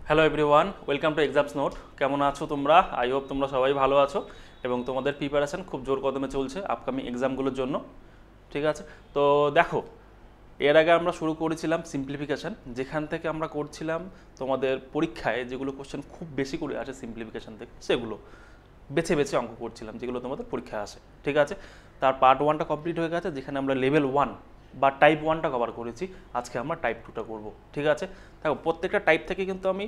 Hello everyone, welcome to exams note. কেমন আছো তোমরা? আই হোপ তোমরা সবাই ভালো আছো এবং তোমাদের প্রিপারেশন খুব জোর কদমে চলছে আপকামিং এক্সামগুলোর জন্য। ঠিক আছে, তো দেখো, এর আগে আমরা শুরু করেছিলাম সিম্পলিফিকেশান, যেখান থেকে আমরা করছিলাম তোমাদের পরীক্ষায় যেগুলো কোশ্চেন খুব বেশি করে আসে সিম্পলিফিকেশান থেকে, সেগুলো বেছে বেছে অঙ্ক করছিলাম যেগুলো তোমাদের পরীক্ষায় আসে। ঠিক আছে, তার পার্ট ওয়ানটা কমপ্লিট হয়ে গেছে, যেখানে আমরা লেভেল ওয়ান বা টাইপ ওয়ানটা কভার করেছি। আজকে আমরা টাইপ টুটা করবো। ঠিক আছে, দেখো প্রত্যেকটা টাইপ থেকে কিন্তু আমি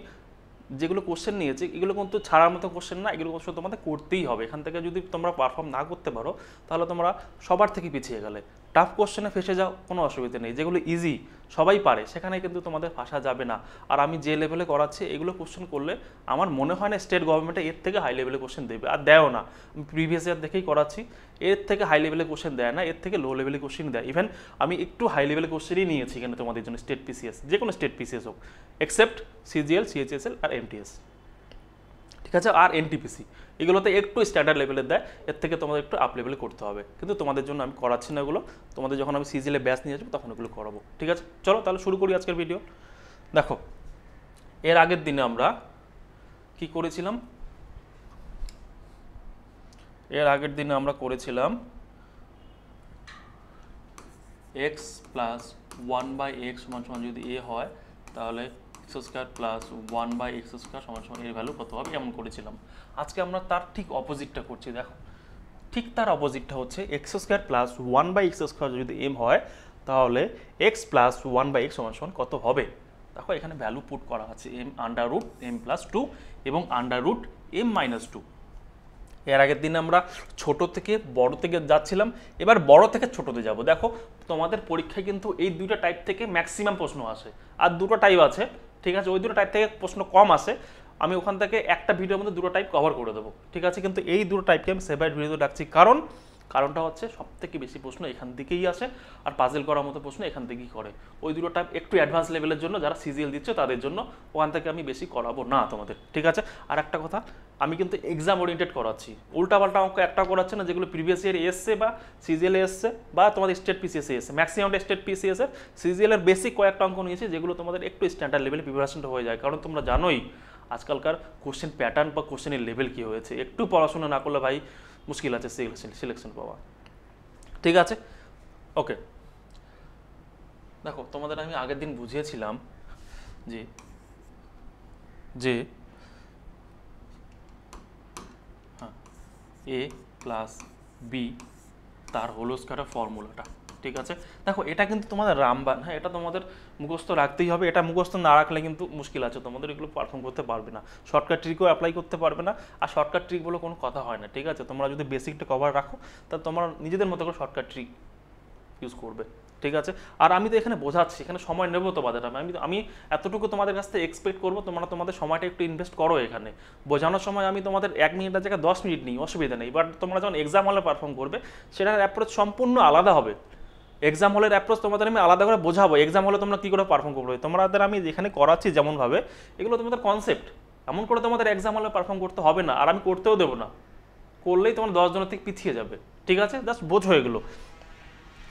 যেগুলো কোশ্চেন নিয়েছি এগুলো কিন্তু ছাড়ার মতো কোশ্চেন না, এগুলো কোশ্চেন তোমাদের করতেই হবে। এখান থেকে যদি তোমরা পারফর্ম না করতে পারো তাহলে তোমরা সবার থেকে পিছিয়ে গেলে। টাফ কোশ্চেনে ফেসে যাও, কোনো অসুবিধা নেই, যেগুলো ইজি সবাই পারে সেখানে কিন্তু তোমাদের ফাঁসা যাবে না। আর আমি যে লেভেলে করাচ্ছি এগুলো কোশ্চেন করলে আমার মনে হয় না স্টেট গভর্নমেন্টে এর থেকে হাই লেভেলে কোশ্চেন দেবে, আর দেয়ও না। আমি প্রিভিয়াস ইয়ার দেখেই করাচ্ছি, এর থেকে হাই লেভেলে কোশ্চেন দেয় না, এর থেকে লো লেভেলে কোশ্চেন দেয়। ইভেন আমি একটু হাই লেভেলে কোশ্চেনই নিয়েছি এখানে তোমাদের জন্য, স্টেট পিসিএস, যে কোনো স্টেট পিসিএস হোক, এক্সেপ্ট সিজিএল, সিএইচএসএল আর এমটিএস। ঠিক আছে, আর এনটিপিসি এগুলোতে একটু স্ট্যান্ডার্ড লেভেলের দেয়, এর থেকে তোমাদের একটু আপ লেভেলে করতে হবে। কিন্তু তোমাদের জন্য আমি করাচ্ছি না এগুলো, তোমাদের যখন আমি সিজিএলে ব্যাচ নিয়ে আসবো তখন এগুলো করাবো। ঠিক আছে, চলো তাহলে শুরু করি আজকের ভিডিও। দেখো, এর আগের দিনে আমরা কি করেছিলাম? এর আগের দিনে আমরা করেছিলাম x plus one by x সমান সমান যদি এ হয় তাহলে x square plus one by x square সমান সমান এর ভ্যালু কত হবে, এমন করেছিলাম। আজকে আমরা তার ঠিক অপোজিটটা করছি। দেখো, ঠিক তার অপোজিটটা হচ্ছে x square plus one by x square যদি এম হয় তাহলে x plus one by x সমান সমান কত হবে। দেখো, এখানে ভ্যালু পুট করা আছে M under root M plus two এবং under root M minus two. এর আগের দিন আমরা ছোট থেকে বড় থেকে যাচ্ছিলাম, এবার বড় থেকে ছোটতে যাব। দেখো, তোমাদের পরীক্ষায় কিন্তু এই দুটো টাইপ থেকে ম্যাক্সিমাম প্রশ্ন আসে, আর দুটো টাইপ আছে। ঠিক আছে, ওই দুটো টাইপ থেকে প্রশ্ন কম আসে, আমি ওখান থেকে একটা ভিডিওর মধ্যে দুটো টাইপ কভার করে দেবো। ঠিক আছে, কিন্তু এই দুটো টাইপকে আমি সেপারেট ভিডিওতে রাখছি, কারণটা হচ্ছে সব থেকে বেশি প্রশ্ন এখান থেকেই আসে, আর পাজেল করার মতো প্রশ্ন এখান থেকেই করে। ওই দুটো টাইপ একটু অ্যাডভান্স লেভেলের জন্য, যারা সিজিএল দিচ্ছে তাদের জন্য, ওখান থেকে আমি বেশি করাবো না তোমাদের। ঠিক আছে, আর একটা কথা, আমি কিন্তু এক্সাম ওরিয়েন্টেড করাচ্ছি, উল্টাপাল্টা অঙ্ক একটা করাচ্ছে না যেগুলো প্রিভিয়াস ইয়ার এসছে বা সিজিএল এসছে বা তোমাদের স্টেট পিসিএস এসছে। ম্যাক্সিমামটা স্টেট পিসিএস এর, সিজিএল এর বেসিক কয়েকটা অঙ্ক নিয়েছি যেগুলো তোমাদের একটু স্ট্যান্ডার্ড লেভেলে প্রিপারেশনটা হয়ে যায়। কারণ তোমরা জানোই আজকালকার কোশ্চেন প্যাটার্ন বা কোশ্চেনের লেভেল কী হয়েছে, একটু পড়াশোনা না করলে ভাই মুশকিল আছে সিলেকশন পাওয়া। ঠিক আছে, ওকে। দেখো, তোমাদের আমি আগের দিন বুঝিয়েছিলাম যে যে হ্যাঁ, এ প্লাস বি তার হোল স্কয়ারের ফর্মুলাটা। ঠিক আছে, দেখো এটা কিন্তু তোমাদের রামবান, হ্যাঁ, এটা তোমাদের মুখস্থ রাখতেই হবে। এটা মুখস্থ না রাখলে কিন্তু মুশকিল আছে, তোমাদের এগুলো পারফর্ম করতে পারবে না, শর্টকাট ট্রিকও অ্যাপ্লাই করতে পারবে না। আর শর্টকাট ট্রিক বলে কোনো কথা হয় না। ঠিক আছে, তোমরা যদি বেসিকটা কভার রাখো তা তোমরা নিজেদের মতো করে শর্টকাট ট্রিক ইউজ করবে। ঠিক আছে, আর আমি তো এখানে বোঝাচ্ছি, এখানে সময় নেবো তোমাদের, আমি এতটুকু তোমাদের কাছ থেকে এক্সপেক্ট করবো তোমরা তোমাদের সময়টা একটু ইনভেস্ট করো এখানে। বোঝানোর সময় আমি তোমাদের 1 মিনিটের জায়গায় 10 মিনিট নিই, অসুবিধা নেই। বাট তোমরা যখন এক্সাম হলে পারফর্ম করবে সেটার অ্যাপ্রোচ সম্পূর্ণ আলাদা হবে। এক্সাম হলের অ্যাপ্রোচ তোমাদের আমি আলাদা করে বোঝাবো, এক্সাম হলে তোমরা কী করে পারফর্ম করবে। তোমাদের আমি যেখানে করাচ্ছি যেমনভাবে, এগুলো তোমাদের কনসেপ্ট, এমন করে তোমাদের এক্সাম হলে পারফর্ম করতে হবে না, আর আমি করতেও দেবো না। করলেই তোমার 10 জনের থেকে পিছিয়ে যাবে। ঠিক আছে, জাস্ট বোঝো এগুলো।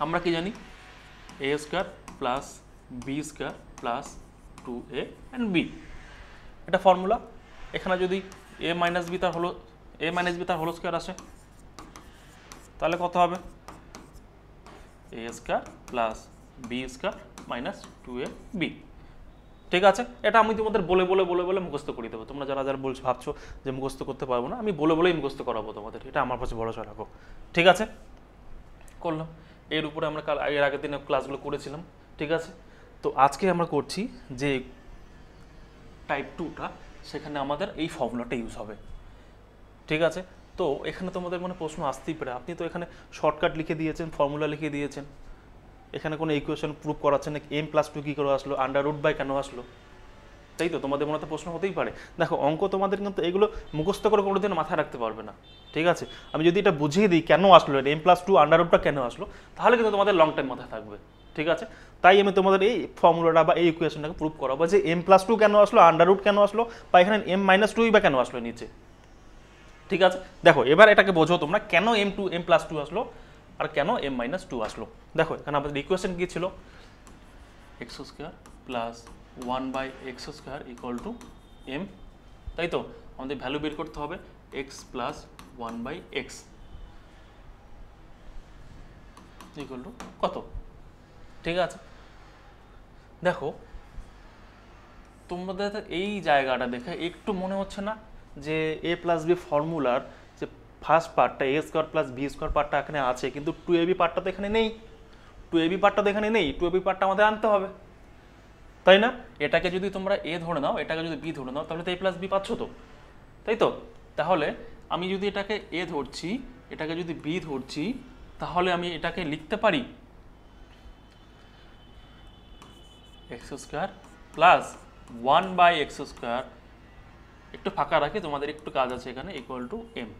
আমরা কি জানি, A square plus B square plus 2a and B, এটা ফর্মুলা। এখানে যদি এ মাইনাস বি তার হোল স্কোয়ার আসে তাহলে কত হবে, A square plus B square minus 2ab। ঠিক আছে, এটা আমি তোমাদের বলে মুখস্থ করে দেবো। তোমরা যারা যারা বলছো ভাবছো যে মুখস্থ করতে পারবো না, আমি বলেই মুখস্থ করাবো তোমাদের, এটা আমার কাছে ভরসা রাখো। ঠিক আছে, করলাম। এর উপরে আমরা এর আগের দিনে ক্লাসগুলো করেছিলাম। ঠিক আছে, তো আজকে আমরা করছি যে টাইপ টুটা, সেখানে আমাদের এই ফর্মুলাটা ইউজ হবে। ঠিক আছে, তো এখানে তোমাদের মনে প্রশ্ন আসতেই পারে, আপনি তো এখানে শর্টকাট লিখে দিয়েছেন, ফর্মুলা লিখে দিয়েছেন, এখানে কোনো ইকুয়েশন প্রুভ করাচ্ছেন না, এম প্লাস টু কী করে আসলো, আন্ডার রুট বাই কেন আসলো, তাই তো তোমাদের মনে তো প্রশ্ন হতেই পারে। দেখো, অঙ্ক তোমাদের কিন্তু এগুলো মুখস্থ করে কোনোদিন মাথায় রাখতে পারবে না। ঠিক আছে, আমি যদি এটা বুঝিয়ে দিই কেন আসলো, এম প্লাস টু আন্ডার রুটটা কেন আসলো, তাহলে কিন্তু তোমাদের লং টাইম মাথায় থাকবে। ঠিক আছে, তাই আমি তোমাদের এই ফর্মুলাটা বা এই ইকুয়েশনটাকে প্রুভ করাবো যে এম প্লাস টু কেন আসলো, আন্ডার রুট কেন আসলো, বা এখানে এম মাইনাস টুই বা কেন আসলো নিচে। ঠিক আছে, দেখো এবার এটাকে বোঝো তোমরা, কেন এম প্লাস টু আসলো আর কেন এম মাইনাস টু আসলো। দেখো, এখানে আমাদের ইকুয়েশন কী ছিল, x square plus 1 by x square equal to m, তাই তো? আমাদের ভ্যালু বের করতে হবে x plus one by x equal to কত? ঠিক আছে, দেখো তোমাদের এই জায়গাটা দেখে একটু মনে হচ্ছে না যে এ প্লাস বি ফর্মুলার যে ফার্স্ট পার্টটা এ স্কোয়ার প্লাস বি স্কোয়ার পার্টটা এখানে আছে, কিন্তু টু এ বি পার্টটা তো এখানে নেই। টু এ বি পার্টটা তো এখানে নেই, টু এ বি পার্টটা আমাদের আনতে হবে, তাই না? এটাকে যদি তোমরা এ ধরে নাও, এটাকে যদি বি ধরে নাও, তাহলে তো এ প্লাস বি পাচ্ছ তো, তাই তো? তাহলে আমি যদি এটাকে এ ধরছি, এটাকে যদি বি ধরছি, তাহলে আমি এটাকে লিখতে পারি x square plus one by x square, একটু ফাঁকা রাখি, তোমাদের একটু কাজ আছে এখানে, ইকুয়াল টু এম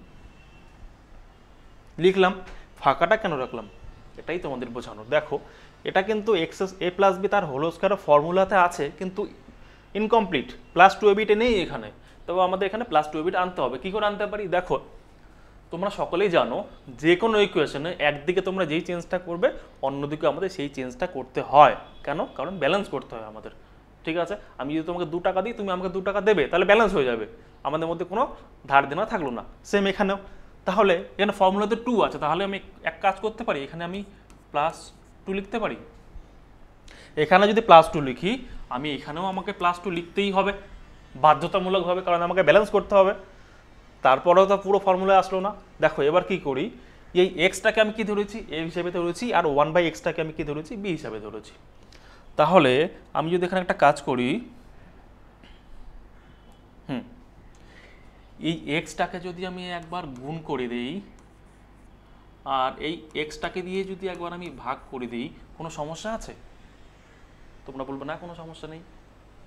লিখলাম। ফাঁকাটা কেন রাখলাম এটাই তোমাদের বোঝানো। দেখো এটা কিন্তু এক্স এ প্লাস বি তার হোল স্কোয়ারের ফর্মুলাতে আছে, কিন্তু ইনকমপ্লিট, প্লাস টু এ বিটা নেই এখানে। তবে আমাদের এখানে প্লাস টু এ বিটা আনতে হবে। কী করে আনতে পারি? দেখো তোমরা সকলেই জানো যে কোনো ইকুয়েশনে একদিকে তোমরা যেই চেঞ্জটা করবে অন্যদিকে আমাদের সেই চেঞ্জটা করতে হয়। কেন? কারণ ব্যালেন্স করতে হয় আমাদের, ঠিক আছে? আমি যদি তোমাকে 2 টাকা দিই, তুমি আমাকে 2 টাকা দেবে, তাহলে ব্যালেন্স হয়ে যাবে, আমাদের মধ্যে কোনো ধার দেনা থাকলো না। সেম এখানেও। তাহলে এখানে ফর্মুলাতে 2 আছে, তাহলে আমি এক কাজ করতে পারি, এখানে আমি প্লাস 2 লিখতে পারি। এখানে যদি প্লাস 2 লিখি, আমি এখানেও আমাকে প্লাস 2 লিখতেই হবে বাধ্যতামূলকভাবে, কারণ আমাকে ব্যালেন্স করতে হবে। তারপরেও তো পুরো ফর্মুলা আসলো না। দেখো এবার কি করি, এই এক্সটাকে আমি কি ধরেছি? এ হিসেবে ধরেছি, আর ওয়ান বাই এক্সটাকে আমি কি ধরেছি? বি হিসাবে ধরেছি। তাহলে আমি যদি এখানে একটা কাজ করি, এই এক্সটাকে যদি আমি একবার গুণ করে দিই, আর এই এক্সটাকে দিয়ে যদি একবার আমি ভাগ করে দিই, কোনো সমস্যা আছে? তোমরা বলবে না কোনো সমস্যা নেই,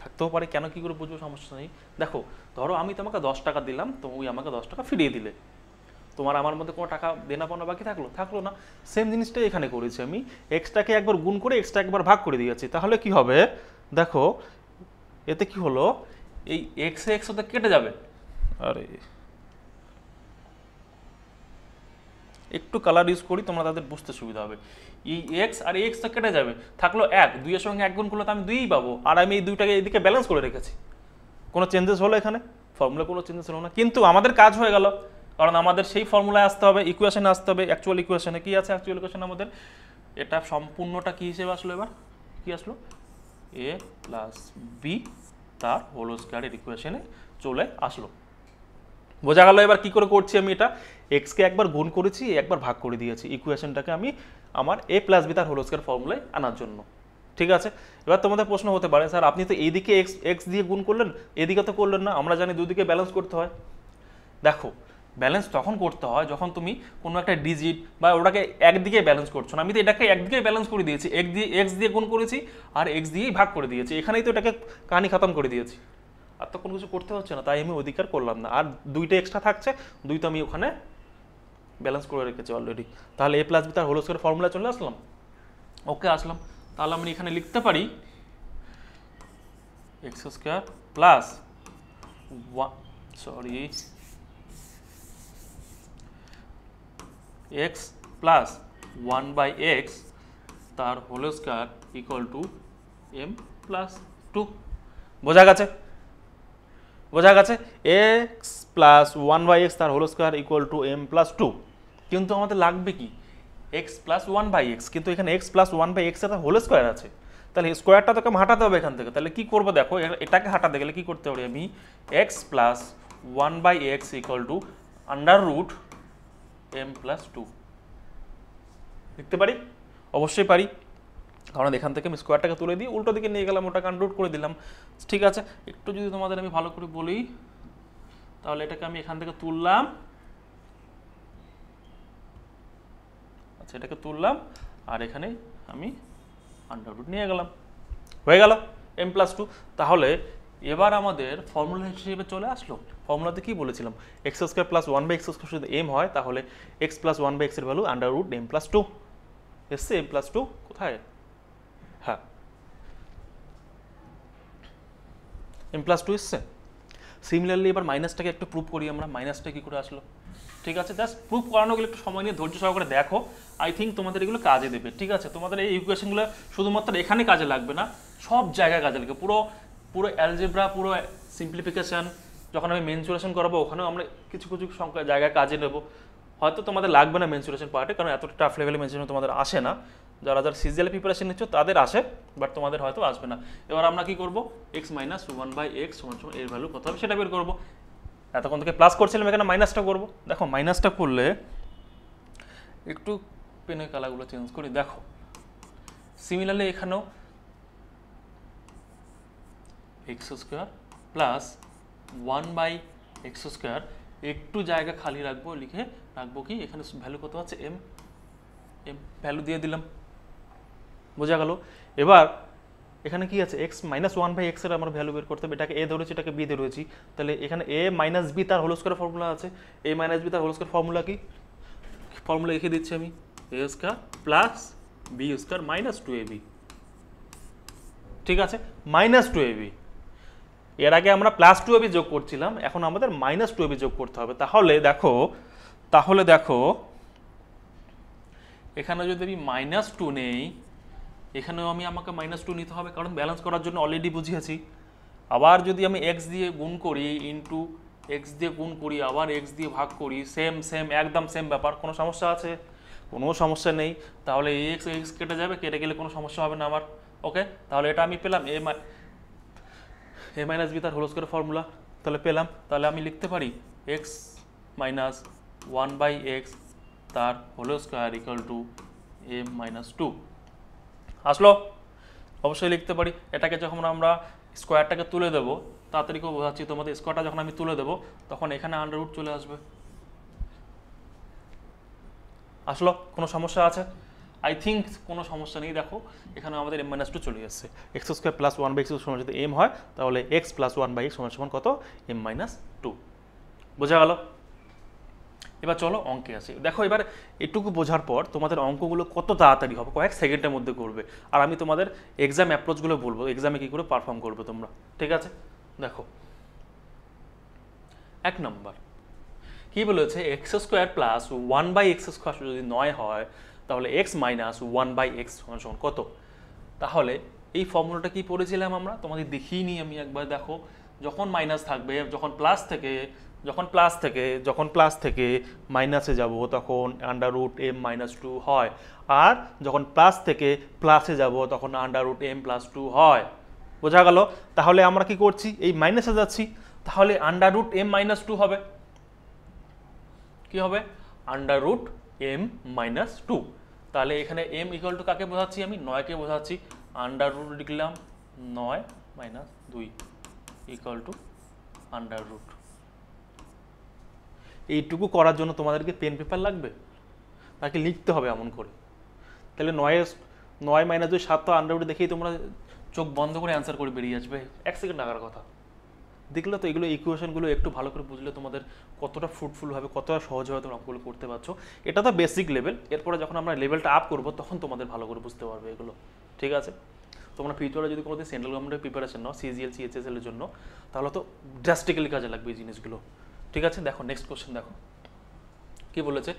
থাকতেও পারে। কেন, কি করে বুঝবো সমস্যা নেই? দেখো ধরো আমি তোমাকে 10 টাকা দিলাম, তুমি আমাকে 10 টাকা ফিরিয়ে দিলে, তোমার আমার মধ্যে কোনো টাকা দেনা পাওনা বাকি থাকলো না। সেম জিনিসটাই এখানে করেছি আমি, এক্সটাকে একবার গুণ করে এক্সটা একবার ভাগ করে দিয়েছি। তাহলে কি হবে? দেখো এতে কি হলো, এই এক্স এক্স ওতে কেটে যাবে। আরে একটু কালার ইউজ করি, তোমরা তাদের বুঝতে সুবিধা হবে। এই এক্স আর এক্স তো কেটে যাবে, থাকলো 1, 2 এর সঙ্গে 1 গুণ করলে তো আমি 2ই পাবো, আর আমি এই 2টাকে এদিকে ব্যালেন্স করে রেখেছি। কোনো চেঞ্জেস হলো এখানে? ফর্মুলা কোনো চেঞ্জেস হলো না, কিন্তু আমাদের কাজ হয়ে গেল, কারণ আমাদের সেই ফর্মুলায় আসতে হবে, ইকুয়েশনে আসতে হবে। অ্যাকচুয়াল ইকুয়েশনে কি আছে? অ্যাকচুয়াল ইকুয়েশনে আমাদের এটা সম্পূর্ণটা কি হিসেবে আসলো? এবার কি আসলো? এ প্লাস বি তার হোল স্কয়ারের ইকুয়েশনে চলে আসলো। বোঝা গেল এবার কি করে করছি আমি? এটা এক্সকে একবার গুণ করেছি, একবার ভাগ করে দিয়েছি ইকুয়েশনটাকে আমি আমার এ প্লাস বি তার হোল স্কয়ার ফর্মুলায় আনার জন্য, ঠিক আছে? এবার তোমাদের প্রশ্ন হতে পারে, স্যার আপনি তো এইদিকে এক্স এক্স দিয়ে গুণ করলেন, এদিকে তো করলেন না। আমরা জানি দুদিকে ব্যালেন্স করতে হয়। দেখো ব্যালেন্স তখন করতে হয় যখন তুমি কোনো একটা ডিজিট বা ওটাকে একদিকে ব্যালেন্স করছো না। আমি তো এটাকে একদিকে ব্যালেন্স করে দিয়েছি, এক্স দিয়ে গুণ করেছি আর এক্স দিয়েই ভাগ করে দিয়েছি, এখানেই তো এটাকে কাহিনী খতম করে দিয়েছি, আর তো কোনো কিছু করতে হচ্ছে না। তাই আমি অধিকার করলাম না, আর 2টা এক্সট্রা থাকছে, 2 তো আমি ওখানে ব্যালেন্স করে রেখেছি অলরেডি। তাহলে এ প্লাস বি তার হোল স্কয়ার ফর্মুলা চলে আসলাম। ওকে আসলাম, তাহলে আমি এখানে লিখতে পারি X square plus X plus 1 by X তার whole square equal to M plus 2। বোঝা গেছে? বোঝা গেছে? এক্স প্লাস 1 বাই এক্স তার whole square equal to M plus 2। কিন্তু আমাদের লাগবে কি? এক্স প্লাস 1 বাই এক্স, কিন্তু এখানে এক্স প্লাস 1 বাই এক্স এর হোল স্কয়ার আছে, তাহলে স্কোয়ারটা তোকে হাঁটাতে হবে এখান থেকে। তাহলে কি করবো? দেখো এটাকে হাঁটাতে গেলে কি করতে পারি আমি? X plus 1 by x equal to under root M plus 2 লিখতে পারি? অবশ্যই পারি, কারণ এখান থেকে আমি স্কোয়ারটাকে তুলে দিয়ে উল্টো দিকে নিয়ে গেলাম, ওটাকে আনরুট করে দিলাম। ঠিক আছে, একটু যদি তোমাদের আমি ভালো করে বলি, তাহলে এটাকে আমি এখান থেকে তুললাম, আচ্ছা এটাকে তুললাম, আর এখানে আমি আন্ডাররুট নিয়ে গেলাম, হয়ে গেল এম প্লাস 2। তাহলে এবার আমাদের ফর্মুলা হিসেবে চলে আসলো। ফর্মুলাতে কি বলেছিলাম? X square plus 1 by x square যদি এম হয়, তাহলে এক্স প্লাস 1 বাই এক্স এর ভ্যালু আন্ডাররুট এম প্লাস 2 এসছে। এম প্লাস 2 কোথায়? হ্যাঁ এম প্লাস 2 এসছে। সিমিলারলি এবার মাইনাসটাকে একটু প্রুভ করি আমরা, মাইনাসটা কি করে আসলো। ঠিক আছে, জাস্ট প্রুভ করানো গেলে একটু সময় নিয়ে ধৈর্য সহকারে দেখো, আই থিঙ্ক তোমাদের এগুলো কাজে দেবে। ঠিক আছে, তোমাদের এই ইকুয়েশনগুলো শুধুমাত্র এখানে কাজে লাগবে না, সব জায়গায় কাজে লাগবে। পুরো পুরো অ্যালজেব্রা, পুরো সিম্পলিফিকেশান যখন আমি মেনসুরেশন করাবো ওখানেও আমরা কিছু কিছু সংখ্যা জায়গায় কাজে নেব। হয়তো তোমাদের লাগবে না মেনসুরেশন পার্টে, কারণ এতটা টাফ লেভেলে মেনসুরেশন তোমাদের আসে না। যারা যারা সিজিএল প্রিপারেশন নিচ্ছ তাদের আসে, বাট তোমাদের হয়তো আসবে না। এবার আমরা কি করব, x minus one by x সমান সমান এর ভ্যালু কত হবে সেটা বের করবো। এতক্ষণ থেকে প্লাস করছিলাম, এখানে মাইনাসটা করবো। দেখো মাইনাসটা করলে একটু পেনের কালারগুলো চেঞ্জ করি। দেখো সিমিলারলি এখানেও x square plus one by x square, একটু জায়গা খালি রাখবো, লিখে রাখবো কি এখানে ভ্যালু কত আছে এম, এম ভ্যালু দিয়ে দিলাম, বোঝা গেল। এবার এখানে কি আছে এক্স মাইনাস ওয়ান বাই এক্সের আমার ভ্যালু বের করতে হবে। এটাকে এ ধরেছি, এটাকে বি ধরেছি, তাহলে এখানে এ মাইনাস বি তার হোল স্কোয়ার ফর্মুলা আছে। এ মাইনাস বি তার হোল স্কোয়ার ফর্মুলা কি, ফর্মুলা লিখে দিচ্ছি আমি, A square plus B square minus two A B. ঠিক আছে, মাইনাস টু এ বি। এর আগে আমরা প্লাস টু এবি যোগ করছিলাম, এখন আমাদের মাইনাস টু এবি যোগ করতে হবে। তাহলে দেখো এখানে যদি আমি মাইনাস টু নেই, এখানেও আমাকে মাইনাস টু নিতে হবে, কারণ ব্যালেন্স করার জন্য অলরেডি বুঝিয়েছি। আবার যদি আমি এক্স দিয়ে গুণ করি, ইন্টু এক্স দিয়ে গুণ করি, আবার এক্স দিয়ে ভাগ করি, সেম সেম একদম সেম ব্যাপার। কোনো সমস্যা আছে? কোনো সমস্যা নেই। তাহলে এক্স এক্স কেটে যাবে, কেটে গেলে কোনো সমস্যা হবে না আমার। ওকে, তাহলে এটা আমি পেলাম এ মাইনাস বি তার হোল স্কোয়ার ফর্মুলা, তাহলে পেলাম। তাহলে আমি লিখতে পারি X minus one by X তার whole square equal to A minus two. আসলো? অবশ্যই লিখতে পারি। এটাকে যখন আমরা স্কোয়ারটাকে তুলে দেবো, তাড়াতাড়ি করে বোঝাচ্ছি তোমাদের, স্কোয়ারটা যখন আমি তুলে দেবো তখন এখানে আন্ডার রুট চলে আসবে। আসলো? কোনো সমস্যা আছে? আই থিঙ্ক কোনো সমস্যা নেই। দেখো এখানে আমাদের এম মাইনাস টু চলে এসছে। X square plus one by x সমান যদি এম হয়, তাহলে x plus one by x সমান সমান কত, এম মাইনাস টু। বোঝা গেল? এবার চলো অঙ্কে আসি। দেখো এবার এটুকু বোঝার পর তোমাদের অঙ্কগুলো কত তাড়াতাড়ি হবে, কয়েক সেকেন্ডের মধ্যে করবে। আর আমি তোমাদের এক্সাম অ্যাপ্রোচগুলো বলবো, এক্সামে কী করে পারফর্ম করবে তোমরা। ঠিক আছে, দেখো 1 নম্বর কি বলেছে, x square plus one by x square যদি 9 হয়, তাহলে x minus one by x সমান কত। তাহলে এই ফর্মুলাটা কি পড়েছিলাম আমরা, তোমাদের দেখিয়ে নিই আমি একবার। দেখো যখন মাইনাস থাকবে, যখন প্লাস থেকে মাইনাসে যাব তখন under root M minus two হয়, আর যখন প্লাস থেকে প্লাসে যাব তখন under root M plus two হয়। বোঝা গেল? তাহলে আমরা কি করছি, এই মাইনাসে যাচ্ছি, তাহলে under root M minus two হবে। কি হবে, under root M minus two. তাহলে এখানে এম ইকুয়াল টু কাকে বোঝাচ্ছি আমি, 9কে বোঝাচ্ছি। আন্ডার রুট লিখলাম 9 minus 2 equal to under root. এইটুকু করার জন্য তোমাদেরকে পেন পেপার লাগবে নাকি লিখতে হবে এমন করে? তাহলে 9 মাইনাস 2 7 তো আন্ডার রুট দেখেই তোমরা চোখ বন্ধ করে অ্যান্সার করে বেরিয়ে আসবে, 1 সেকেন্ড লাগার কথা। দেখলে তো এগুলো ইকুয়েশনগুলো একটু ভালো করে বুঝলে তোমাদের কতটা ফ্রুটফুল হবে, কতটা সহজভাবে তোমরা অঙ্কগুলো করতে পারছো। এটা তো বেসিক লেভেল, এরপরে যখন আমরা লেভেলটা আপ করবো তখন তোমাদের ভালো করে বুঝতে পারবে এগুলো। ঠিক আছে, তোমরা ফিউচারে যদি কোনোদিন সেন্ট্রাল গভর্নমেন্টের প্রিপারেশন নাও, সিজিএল সিএইচএসএল এর জন্য, তাহলে তো ড্রাস্টিক্যালি কাজে লাগবে এই জিনিসগুলো। ঠিক আছে, দেখো নেক্সট কোশ্চেন। দেখো কি বলেছে,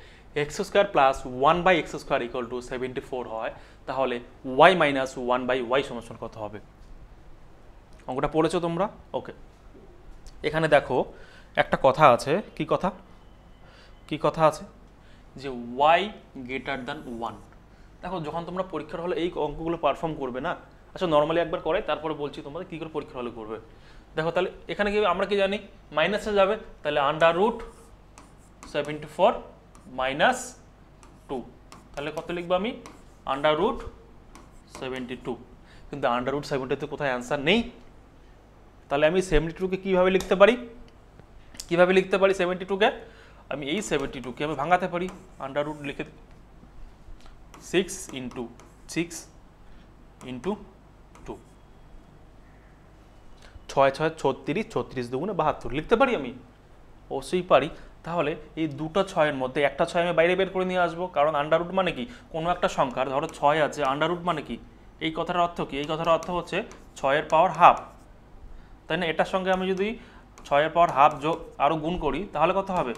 x square plus one by x square equal to 74 হয়, তাহলে y minus one by y সমান কত হবে। অঙ্কটা পড়েছো তোমরা? ওকে, এখানে দেখো একটা কথা আছে। কি কথা আছে, যে ওয়াই গ্রেটার দ্যান 1। দেখো যখন তোমরা পরীক্ষার হলে এই অঙ্কগুলো পারফর্ম করবে না, আচ্ছা নর্মালি একবার করে তারপরে বলছি তোমাদের কী করে পরীক্ষার হলে করবে। দেখো তাহলে এখানে কি আমরা কি জানি, মাইনাসে যাবে, তাহলে আন্ডার রুট 74 মাইনাস 2, তাহলে কত লিখবো আমি, আন্ডার রুট 72। কিন্তু আন্ডার রুট 72 কোথায় অ্যান্সার নেই, তাহলে আমি 72কে কীভাবে লিখতে পারি, 72কে আমি এই 72কে আমি ভাঙাতে পারি, আন্ডার রুট লিখে 6 ইন্টু 6 ইন্টু 2, 6 6 36, 36 দুগুণে 72 লিখতে পারি আমি, অবশ্যই পারি। তাহলে এই দুটো 6-এর মধ্যে একটা 6 আমি বাইরে বের করে নিয়ে আসবো, কারণ আন্ডার রুট মানে কি, কোনো একটা সংখ্যার ধরো 6 আছে, আন্ডার রুট মানে কি, এই কথাটার অর্থ কি, এই কথাটার অর্থ হচ্ছে 6-এর পাওয়ার হাফ, তাই না। এটার সঙ্গে আমি যদি 6-এর পাওয়ার হাফ যোগ আরও গুণ করি, তাহলে কত হবে,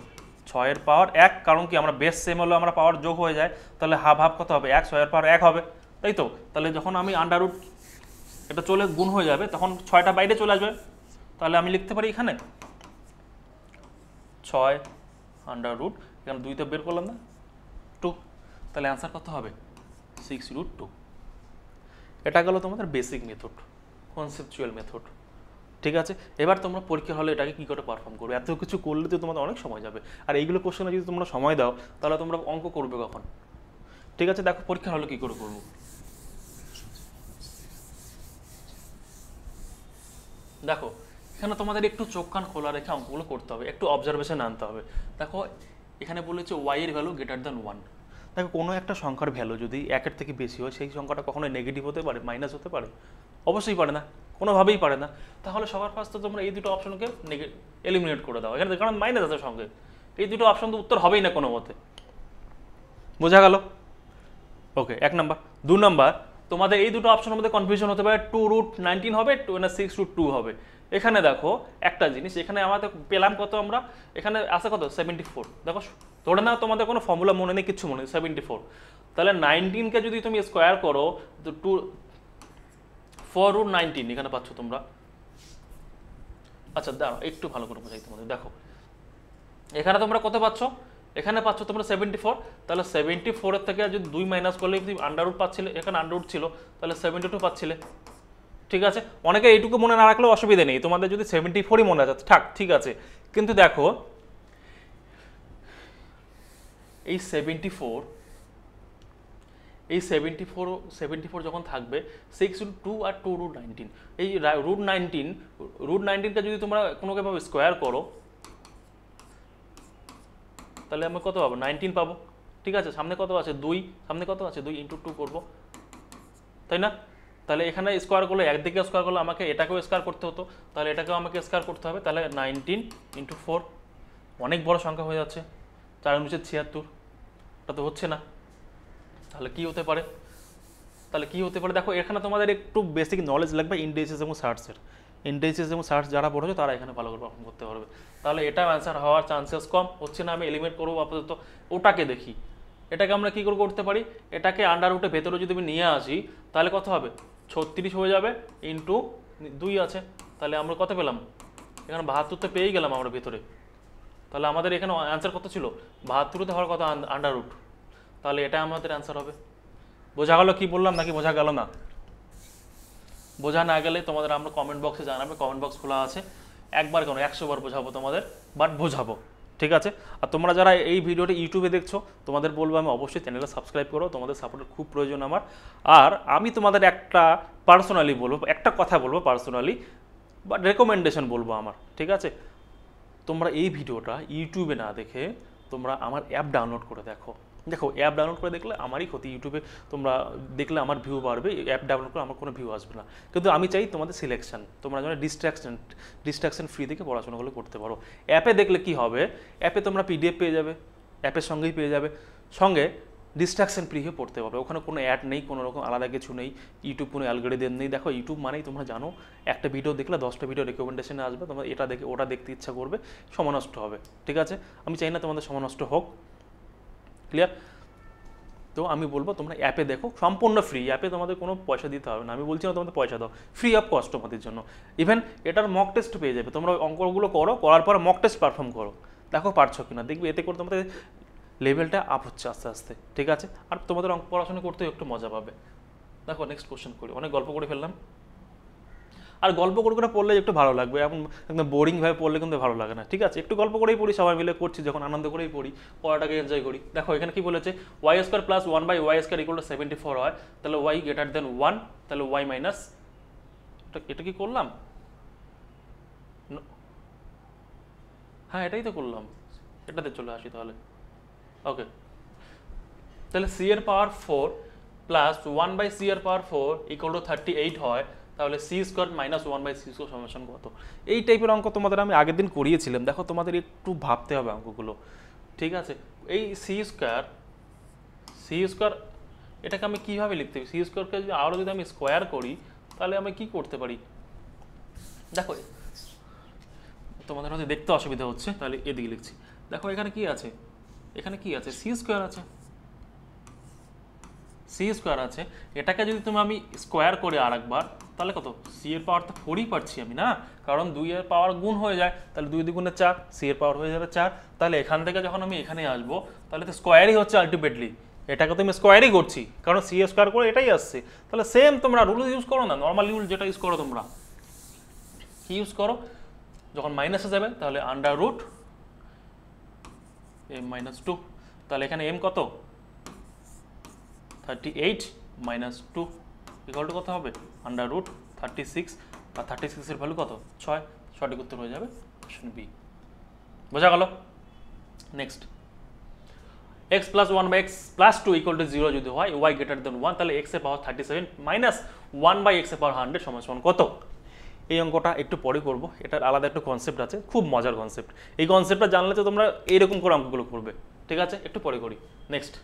6-এর পাওয়ার 1, কারণ কি আমরা বেস সেম হলো আমরা পাওয়ার যোগ হয়ে যায়, তাহলে হাফ হাফ কত হবে, 1, 6-এর পাওয়ার 1 হবে, তাই তো। তাহলে যখন আমি আন্ডার রুট এটা চলে গুণ হয়ে যাবে, তখন 6টা বাইরে চলে আসবে। তাহলে আমি লিখতে পারি এখানে 6 আন্ডার রুট, এখানে 2তে বের করলাম না 2, তাহলে অ্যান্সার কত হবে 6√2। এটা গেল তোমাদের বেসিক মেথড, কনসেপচুয়াল মেথড। ঠিক আছে, এবার তোমরা পরীক্ষা হলে এটাকে কী করে পারফর্ম করবে, এত কিছু করলে তো তোমাদের অনেক সময় যাবে, আর এইগুলো কোশ্চেনে যদি তোমরা সময় দাও তাহলে তোমরা অঙ্ক করবে কখন। ঠিক আছে, দেখো পরীক্ষা হলে কী করে করবো। দেখো এখানে তোমাদের একটু চোখ কান খোলা রেখে অঙ্কগুলো করতে হবে, একটু অবজারভেশন আনতে হবে। দেখো এখানে বলেছে ওয়াই এর ভ্যালু গ্রেটার দ্যান 1। দেখো কোনো একটা সংখ্যার ভ্যালু যদি 1-এর থেকে বেশি হয়, সেই সংখ্যাটা কখনোই নেগেটিভ হতে পারে, মাইনাস হতে পারে? অবশ্যই পারে না, কোনোভাবেই পারে না। তাহলে সবার ফার্স্টে তোমরা এই দুটো অপশনকে এলিমিনেট করে দাও, এখানে কারণ মাইনাস আছে সঙ্গে, এই দুটো অপশন তো উত্তর হবেই না কোনো মতে। বোঝা গেল? ওকে, 1 নাম্বার। 2 নাম্বার, তোমাদের এই দুটো অপশনের মধ্যে কনফিউশন হতে পারে, 2√19 হবে না 6√2 হবে। এখানে দেখো একটা জিনিস, এখানে আমাদের পেলাম কত, আমরা এখানে আছে কত 74। দেখো ধরে নাও তোমাদের কোনো ফর্মুলা মনে নেই, কিচ্ছু মনে নেই, 74। তাহলে 19কে যদি তুমি স্কোয়ার করো তো 4√19 এখানে পাচ্ছ তোমরা। আচ্ছা দাঁড়াও একটু ভালো করে বোঝাই তোমাদের। দেখো এখানে তোমরা কত পাচ্ছ, এখানে পাচ্ছ তোমরা 74। তাহলে 74-এর থেকে যদি 2 মাইনাস করলে যদি আন্ডাররুট পাচ্ছিলে, এখানে আন্ডাররুট ছিল, তাহলে 72 পাচ্ছিলে। ঠিক আছে, অনেকে এইটুকু মনে না রাখলেও অসুবিধা নেই, তোমাদের যদি 74ই মনে আছে থাক, ঠিক আছে। কিন্তু দেখো এই 74 যখন থাকবে 6√2 আর 2√19, এই √19কে যদি তোমরা কোনোভাবে স্কোয়ার করো তাহলে আমি কত পাবো 19 পাবো। ঠিক আছে, সামনে কত আছে 2, সামনে কত আছে 2 × 2 করবো, তাই না? তাহলে এখানে স্কোয়ার করলে, একদিকে স্কোয়ার করলে আমাকে এটাকেও স্কোয়ার করতে হতো, তাহলে এটাকেও আমাকে স্কোয়ার করতে হবে। তাহলে 19 × 4 অনেক বড় সংখ্যা হয়ে যাচ্ছে, 4×76, এটা তো হচ্ছে না। তাহলে কি হতে পারে, দেখো এখানে তোমাদের একটু বেসিক নলেজ লাগবে ইন্ডিসেস এবং সার্চের। ইন্ডিসেস এবং সার্চ যারা পড়েছো তারা এখানে ভালো করে পারফর্ম করতে পারবে। তাহলে এটা অ্যান্সার হওয়ার চান্সেস কম, হচ্ছে না। আমি এলিমিনেট করবো আপাতত, ওটাকে দেখি। এটাকে আমরা কী করে করতে পারি, এটাকে আন্ডার রুটে ভেতরে যদি আমি নিয়ে আসি তাহলে কত হবে 36 হয়ে যাবে, ইন্টু 2 আছে, তাহলে আমরা কত পেলাম, এখানে 72 তো পেয়েই গেলাম আমরা ভেতরে। তাহলে আমাদের এখানে অ্যান্সার কত ছিল 72-তে হওয়ার কথা আন্ডার রুট, তাহলে এটা আমাদের অ্যান্সার হবে। বোঝা গেল কি বললাম নাকি বোঝা গেল না? বোঝা না গেলে তোমাদের আমরা কমেন্ট বক্সে জানাবে, কমেন্ট বক্স খোলা আছে। একবার কেন 100 বার বোঝাবো তোমাদের, বাট বোঝাবো। ঠিক আছে, আর তোমরা যারা এই ভিডিওটি ইউটিউবে দেখছো তোমাদের বলবো আমি অবশ্যই চ্যানেলটা সাবস্ক্রাইব করো, তোমাদের সাপোর্টের খুব প্রয়োজন আমার। আর আমি তোমাদের একটা পার্সোনালি বলবো, একটা কথা বলবো পার্সোনালি, বাট রেকমেন্ডেশন বলবো আমার। ঠিক আছে, তোমরা এই ভিডিওটা ইউটিউবে না দেখে তোমরা আমার অ্যাপ ডাউনলোড করে দেখো। অ্যাপ ডাউনলোড করে দেখলে আমারই ক্ষতি, ইউটিউবে তোমরা দেখলে আমার ভিউ বাড়বে, অ্যাপ ডাউনলোড করে আমার কোনো ভিউ আসবে না। কিন্তু আমি চাই তোমাদের সিলেকশন, তোমরা যেন ডিস্ট্রাকশন ফ্রি থেকে পড়াশোনাগুলো করতে পারো। অ্যাপে দেখলে কি হবে, অ্যাপে তোমরা পিডিএফ পেয়ে যাবে, অ্যাপের সঙ্গেই পেয়ে যাবে, সঙ্গে ডিস্ট্রাকশন ফ্রি হয়ে পড়তে পারবে। ওখানে কোনো অ্যাড নেই, কোনো রকম আলাদা কিছু নেই, ইউটিউব কোনো অ্যালগরিদম নেই। দেখো ইউটিউব মানেই তোমরা জানো, একটা ভিডিও দেখলে 10টা ভিডিও রেকমেন্ডেশনে আসবে, তোমরা এটা দেখে ওটা দেখতে ইচ্ছা করবে, সময় নষ্ট হবে। ঠিক আছে, আমি চাই না তোমাদের সময় নষ্ট হোক। ক্লিয়ার? তো আমি বলবো তোমরা অ্যাপে দেখো, সম্পূর্ণ ফ্রি, অ্যাপে তোমাদের কোনো পয়সা দিতে হবে না। আমি বলছি না তোমাদের পয়সা দাও, ফ্রি অফ কস্ট তোমাদের জন্য। ইভেন এটার মক টেস্ট পেয়ে যাবে, তোমরা অঙ্কগুলো করো, করার পর মক টেস্ট পারফর্ম করো, দেখো পারছো কিনা, দেখবে এতে করে তোমাদের লেভেলটা আপ হচ্ছে আস্তে আস্তে। ঠিক আছে, আর তোমাদের অঙ্ক পড়াশোনা করতেও একটু মজা পাবে। দেখো নেক্সট কোশ্চেন করি, অনেক গল্প করে ফেললাম, আর গল্প করে করে পড়লে একটু ভালো লাগবে, এখন একদম বোরিংভাবে পড়লে কিন্তু ভালো লাগে না। ঠিক আছে, একটু গল্প করেই পড়ি, সবাই মিলে করছি যখন, আনন্দ করেই পড়ি, পড়াটাকে এনজয় করি। দেখো এখানে কি বলেছে, y² + 1/y² = 74 হয়, তাহলে y > 1, তাহলে y মাইনাস, এটা কি করলাম, হ্যাঁ এটাই তো করলাম, এটাতে চলে আসি তাহলে। ওকে, তাহলে c এর পাওয়ার 4 প্লাস 1/c এর পাওয়ার 4 = 38 হয়, তাহলে c² - 1/c² সমান কত? এই টাইপের অঙ্ক তোমাদের আমি আগের দিন করিয়েছিলাম। দেখো তোমাদের একটু ভাবতে হবে অঙ্কগুলো। ঠিক আছে, এই c² এটাকে আমি কীভাবে লিখতে পারি, c²কে যদি আরও যদি আমি স্কোয়ার করি তাহলে আমি কি করতে পারি, দেখো তোমাদের হয়তো দেখতে অসুবিধা হচ্ছে, তাহলে এদিকে লিখছি। দেখো এখানে কি আছে, c² আছে, সি স্কোয়ার আছে, এটাকে যদি তুমি আমি স্কোয়ার করে আর একবার, তাহলে কত, সি এর পাওয়ার তো 4ই পাচ্ছি আমি না, কারণ 2 এর পাওয়ার গুণ হয়ে যায়, তাহলে 2 দ্বিগুণে 4, সি এর পাওয়ার হয়ে যাবে 4। তাহলে এখান থেকে যখন আমি এখানে আসবো তাহলে তো স্কোয়ারই হচ্ছে আলটিমেটলি, এটাকে তো আমি স্কোয়ারই করছি কারণ সি স্কোয়ার করে এটাই আসছে। তাহলে সেম তোমরা রুল ইউজ করো না, নর্মাল রুল যেটা ইউজ করো তোমরা, কি ইউজ করো, যখন মাইনাসে যাবে তাহলে আন্ডার রুট এম মাইনাস 2, তাহলে এখানে এম কত 38 মাইনাস 2 ইকুয়াল টু কত হবে আন্ডার রুট 36, আর 36 এর ভ্যালু কত 6, সঠিক উত্তর হয়ে যাবে অপশন বি। বোঝা গেল? Next, x plus 1 by x plus 2 equal to 0 যদি হয়, y গ্রেটার দেন 1, তাহলে x এর পাওয়ার 37 মাইনাস 1 বাই x এর পাওয়ার 100 সমান সমান কত? এই অঙ্কটা একটু পরে করবো, এটার আলাদা একটা কনসেপ্ট আছে, খুব মজার কনসেপ্ট। এই কনসেপ্টটা জানলে তো তোমরা এইরকম করে অঙ্কগুলো করবে, ঠিক আছে? একটু পরে করি। Next,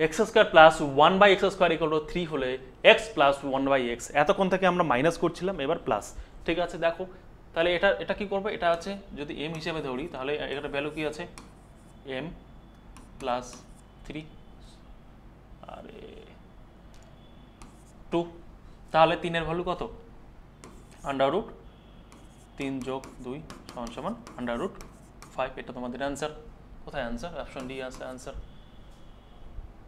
x square plus 1 by x square equal to 3 হলে এক্স প্লাস 1 বাই এক্স, এতক্ষণ থেকে আমরা মাইনাস করছিলাম, এবার প্লাস, ঠিক আছে? দেখো তাহলে এটা কি করবে, এটা আছে যদি এম হিসেবে ধরি, তাহলে এখানে ভ্যালু কি আছে এম প্লাস 3 আরে 2, তাহলে 3 এর ভ্যালু কত আন্ডার রুট 3 যোগ 2 সমান সমান আন্ডার রুট 5। এটা তোমাদের অ্যান্সার। কোথায় অ্যান্সার? অপশন ডি আছে অ্যান্সার।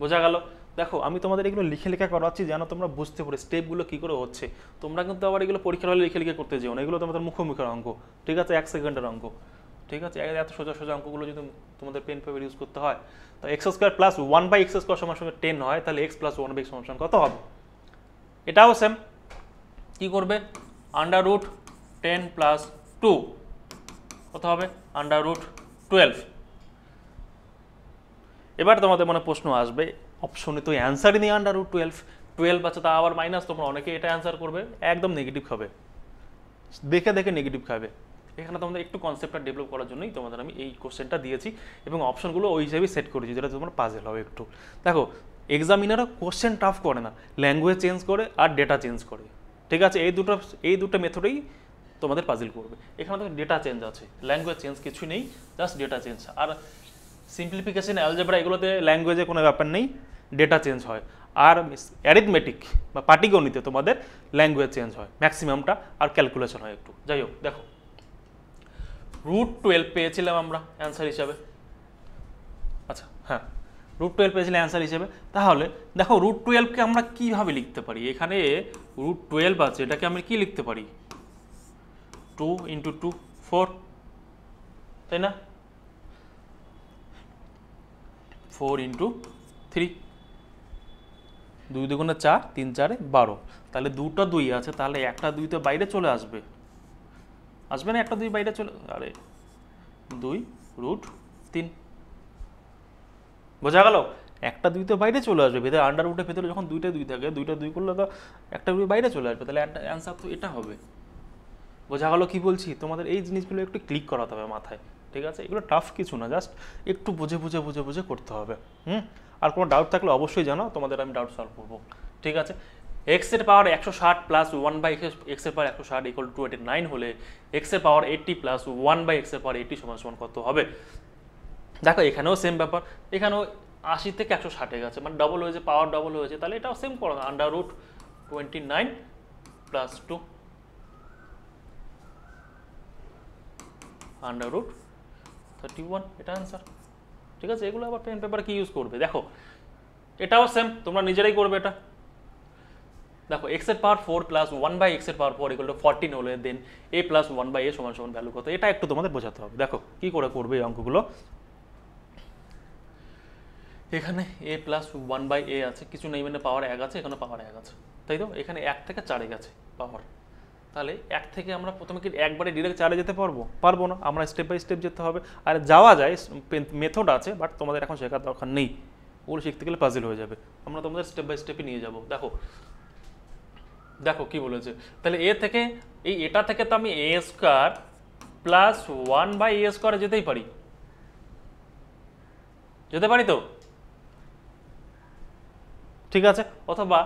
বোঝা গেল? দেখো আমি তোমাদের এগুলো লিখে লেখা করাচ্ছি যেন তোমরা বুঝতে পারো স্টেপগুলো কী করে হচ্ছে। তোমরা কিন্তু আবার এগুলো পরীক্ষার হলে লিখে লিখে করতে যেও না, এগুলো তোমাদের মুখোমুখের অঙ্ক, ঠিক আছে? 1 সেকেন্ডের অঙ্ক, ঠিক আছে? এত সোজা সোজা অঙ্কগুলো যদি তোমাদের পেন পেপার ইউজ করতে হয়, তো x square plus 1 by x square সমান সমান 10 হয়, তাহলে এক্স প্লাস 1 বাই এক্স সমান কত হবে? এটাও সেম, কি করবে আন্ডার রুট 10 প্লাস 2 কত হবে আন্ডার রুট 12। এবার তোমাদের মনে প্রশ্ন আসবে, অপশনে তো অ্যান্সারই নেই আন্ডার রুট 12 আছে, তা আবার মাইনাস, তোমরা অনেকে এটা অ্যান্সার করবে, একদম নেগেটিভ খাবে, দেখে দেখে নেগেটিভ খাবে। এখানে তোমাদের একটু কনসেপ্টটা ডেভেলপ করার জন্যই তোমাদের আমি এই কোশ্চেনটা দিয়েছি এবং অপশনগুলো ওই হিসেবেই সেট করেছি, যেটা তোমার পাজেল হবে একটু। দেখো এক্সামিনাররা কোশ্চেন টাফ করে না, ল্যাঙ্গুয়েজ চেঞ্জ করে আর ডেটা চেঞ্জ করে, ঠিক আছে? এই দুটো মেথডেই তোমাদের পাজেল করবে। এখানে তো ডেটা চেঞ্জ আছে, ল্যাঙ্গুয়েজ চেঞ্জ কিছু নেই, জাস্ট ডেটা চেঞ্জ। আর সিম্পলিফিকেশন, অ্যালজেব্রা এগুলোতে ল্যাঙ্গুয়েজে কোনো ব্যাপার নেই, ডেটা চেঞ্জ হয়। আর অ্যারিথমেটিক বা পাটিগণিতে তোমাদের ল্যাঙ্গুয়েজ চেঞ্জ হয় ম্যাক্সিমামটা, আর ক্যালকুলেশন হয় একটু। যাই হোক, দেখো রুট 12 পেয়েছিলাম আমরা অ্যান্সার হিসাবে, আচ্ছা হ্যাঁ রুট 12 পেয়েছিলাম অ্যান্সার হিসেবে। তাহলে দেখো রুট 12কে আমরা কীভাবে লিখতে পারি, এখানে রুট 12 আছে, এটাকে আমরা কি লিখতে পারি 2 × 2 4, তাই না? 4 × 3, 2 দুগুণে 4, 3 4 12, তাহলে দুটো 2 আছে, তাহলে একটা 2 তো বাইরে চলে আসবে, আসবে না? একটা 2 বাইরে চলে, আরে 2 রুট 3, বোঝা গেল? একটা 2 তো বাইরে চলে আসবে, ভেতরে আন্ডার রুটের ভেতরে যখন 2টা 2 থাকে, 2টা 2 করলে তো একটা 2 বাইরে চলে আসবে, তাহলে অ্যান্সার তো এটা হবে। বোঝা গেল কি বলছি? তোমাদের এই জিনিসগুলো একটু ক্লিক করাতে হবে মাথায়, ঠিক আছে? এগুলো টাফ কিছু না, জাস্ট একটু বুঝে বুঝে বুঝে বুঝে করতে হবে। আর কোনো ডাউট থাকলে অবশ্যই জানাও, তোমাদের আমি ডাউট সলভ করবো, ঠিক আছে? এক্স এর পাওয়ার 160 প্লাস 1 বাই এক্স এর পাওয়ার 160 ইকুয়াল টু 289 হলে এক্স এর পাওয়ার 80 প্লাস 1 বাই এক্স এর পাওয়ার 80 সমান সমান কত হবে? দেখো এখানেও সেম ব্যাপার, এখানেও 80 থেকে 160 গেছে, মানে ডবল হয়েছে, পাওয়ার ডবল হয়েছে, তাহলে এটাও সেম করো, under root 29 plus 2 under root 31, এটা অ্যান্সার, ঠিক আছে? এগুলো আবার পেন পেপার কি ইউজ করবে, দেখো এটাও সেম, তোমরা নিজেরাই করবে এটা। দেখো এক্স এর পাওয়ার 4 প্লাস 1 বাই এক্স এর পাওয়ার 4 ইকুয়াল টু 14 হলে দেন এ প্লাস 1 বাই এ সমান সমান ভ্যালু কত? এটা একটু তোমাদের বোঝাতে হবে। দেখো কি করে করবে এই অঙ্কগুলো। এখানে এ প্লাস 1 বাই এ আছে, কিছু নেই, মানে পাওয়ার 1 আছে, এখানে পাওয়ার 1 আছে, তাই তো? এখানে 1 থেকে 4 গেছে পাওয়ার, তাহলে 1 থেকে আমরা প্রথমে কি একবারে ডিরেক্ট 4 যেতে পারবো না, আমরা স্টেপ বাই স্টেপ যেতে হবে। আর যাওয়া যায়, মেথড আছে, বাট তোমাদের এখন শেখার দরকার নেই, ওগুলো শিখতে গেলে পাজল হয়ে যাবে, আমরা তোমাদের স্টেপ বাই স্টেপই নিয়ে যাব। দেখো দেখো কি বলেছে, তাহলে এ থেকে এটা থেকে তো আমি এ স্কোয়ার প্লাস 1 বাই এ স্কোয়ারে যেতেই পারি, তো ঠিক আছে? অথবা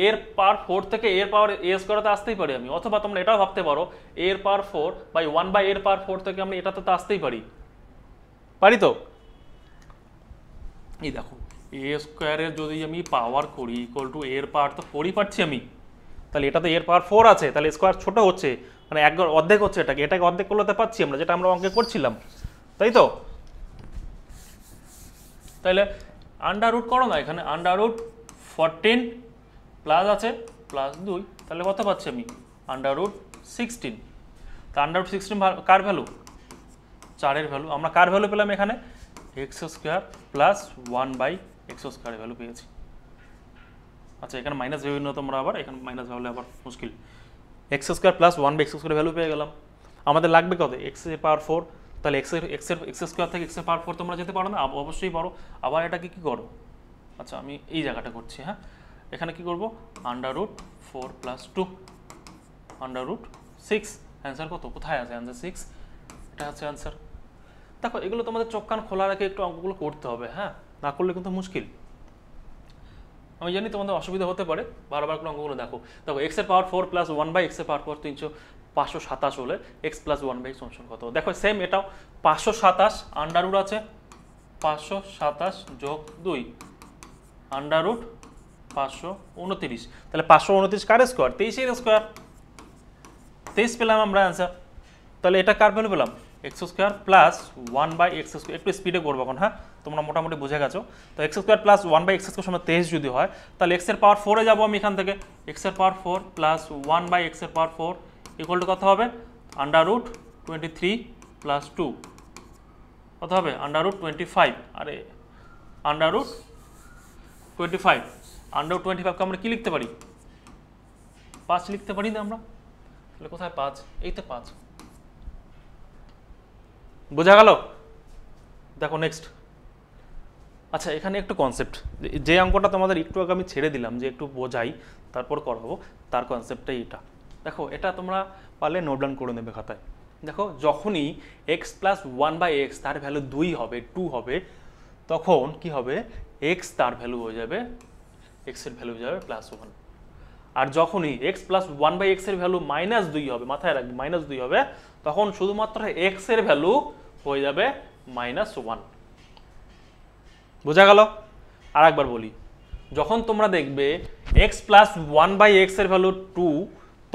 এর পাওয়ার 4 থেকে এর পাওয়ার এ স্কোয়ারে আসতেই পারি আমি, অথবা তোমরা এটাও ভাবতে পারো এর পাওয়ার 4 বাই 1 বাই এর পাওয়ার 4 থেকে আমরা এটাতে তো আসতেই পারি তো। এই দেখো এ স্কোয়ারের যদি আমি পাওয়ার করি ইকুয়াল টু এর পাওয়ার তো 4ই পাচ্ছি আমি, তাহলে এটা তো এর পাওয়ার 4 আছে, তাহলে স্কোয়ার ছোট হচ্ছে, মানে অর্ধেক হচ্ছে, এটাকে অর্ধেক করলে তো পাচ্ছি আমরা, যেটা আমরা অঙ্কে করছিলাম, তাই তো? তাহলে আন্ডার রুট করো না, এখানে আন্ডার রুট 14 প্লাস আছে প্লাস 2, তাহলে কত পাচ্ছি আমি? Under root 16। তা আন্ডার রুট 16 কার ভ্যালু? 4-এর ভ্যালু। আমরা কার ভ্যালু পেলাম এখানে? এক্স স্কোয়ার প্লাস 1/x স্কোয়ারের ভ্যালু পেয়েছি। আচ্ছা, এখানে মাইনাস ভেবে নিও তোমরা, আবার এখানে মাইনাস ভাবলে আবার মুশকিল। এক্স স্কোয়ার প্লাস 1/x স্কোয়ারের ভ্যালু পেয়ে গেলাম। আমাদের লাগবে কত? এক্সের পাওয়ার 4, তাহলে এক্স স্কোয়ার থেকে এক্সের পাওয়ার 4 তোমরা যেতে পারো না? অবশ্যই পারো। আবার এটাকে কি করো? আচ্ছা, আমি এই জায়গাটা করছি, হ্যাঁ। এখানে কি করব? Under root 4 plus 2 under root 6। Answer কত? কোথায় আছে অ্যান্সার? 6, এটা হচ্ছে অ্যান্সার। দেখো, এগুলো তোমাদের চোখ কান খোলা রেখে একটু অঙ্কগুলো করতে হবে, হ্যাঁ, না করলে কিন্তু মুশকিল। আমি জানি তোমাদের অসুবিধা হতে পারে, বারবার করে অঙ্কগুলো দেখো। দেখো, এক্সের পাওয়ার 4 প্লাস 1/x এর পাওয়ার 4 527 হলে এক্স প্লাস 1/x সমান কত? দেখো সেম এটাও 527 আন্ডার রুট আছে 527 যোগ 2 আন্ডার রুট 529, তাহলে 529 কার স্কোয়ার? 23-এর স্কোয়ার, 23 পেলাম আমরা অ্যান্সার। তাহলে এটা কার ভ্যালু পেলাম? X square plus 1/x square. একটু স্পিডে করবো এখন, হ্যাঁ, তোমরা মোটামুটি বুঝে গেছো। তো x square plus 1/x square সমান 23 যদি হয়, তাহলে এক্সের পাওয়ার 4-এ যাবো আমি এখান থেকে। এক্সের পাওয়ার 4 প্লাস 1/x এর পাওয়ার 4 ইকুয়াল টু কত হবে? আন্ডার রুট 23 প্লাস 2 কত হবে? Under root 25। আরে আন্ডার রুট 25, আন্ডার রুট 25কে আমরা কি লিখতে পারি? 5 লিখতে পারি না আমরা? তাহলে কোথায় 5? এই তো 5। বোঝা গেল? দেখো নেক্সট। আচ্ছা, এখানে একটু কনসেপ্ট, যে অঙ্কটা তোমাদের একটু আগে আমি ছেড়ে দিলাম যে একটু বোঝাই তারপর করাবো, তার কনসেপ্টটাই এটা। দেখো, এটা তোমরা পারলে নোট ডাউন করে নেবে খাতায়। দেখো, যখনই x প্লাস 1/x তার ভ্যালু 2 হবে, 2 হবে, তখন কি হবে? x তার ভ্যালু হয়ে যাবে, x এর ভ্যালু হয়ে যাবে প্লাস 1। আর যখনই x প্লাস 1/x এর ভ্যালু -2 হবে, মাথায় রাখবে -2 হবে, তখন শুধুমাত্র x এর ভ্যালু হয়ে যাবে -1। বোঝা গেল? আর একবার বলি, যখন তোমরা দেখবে x প্লাস 1/x এর ভ্যালু 2,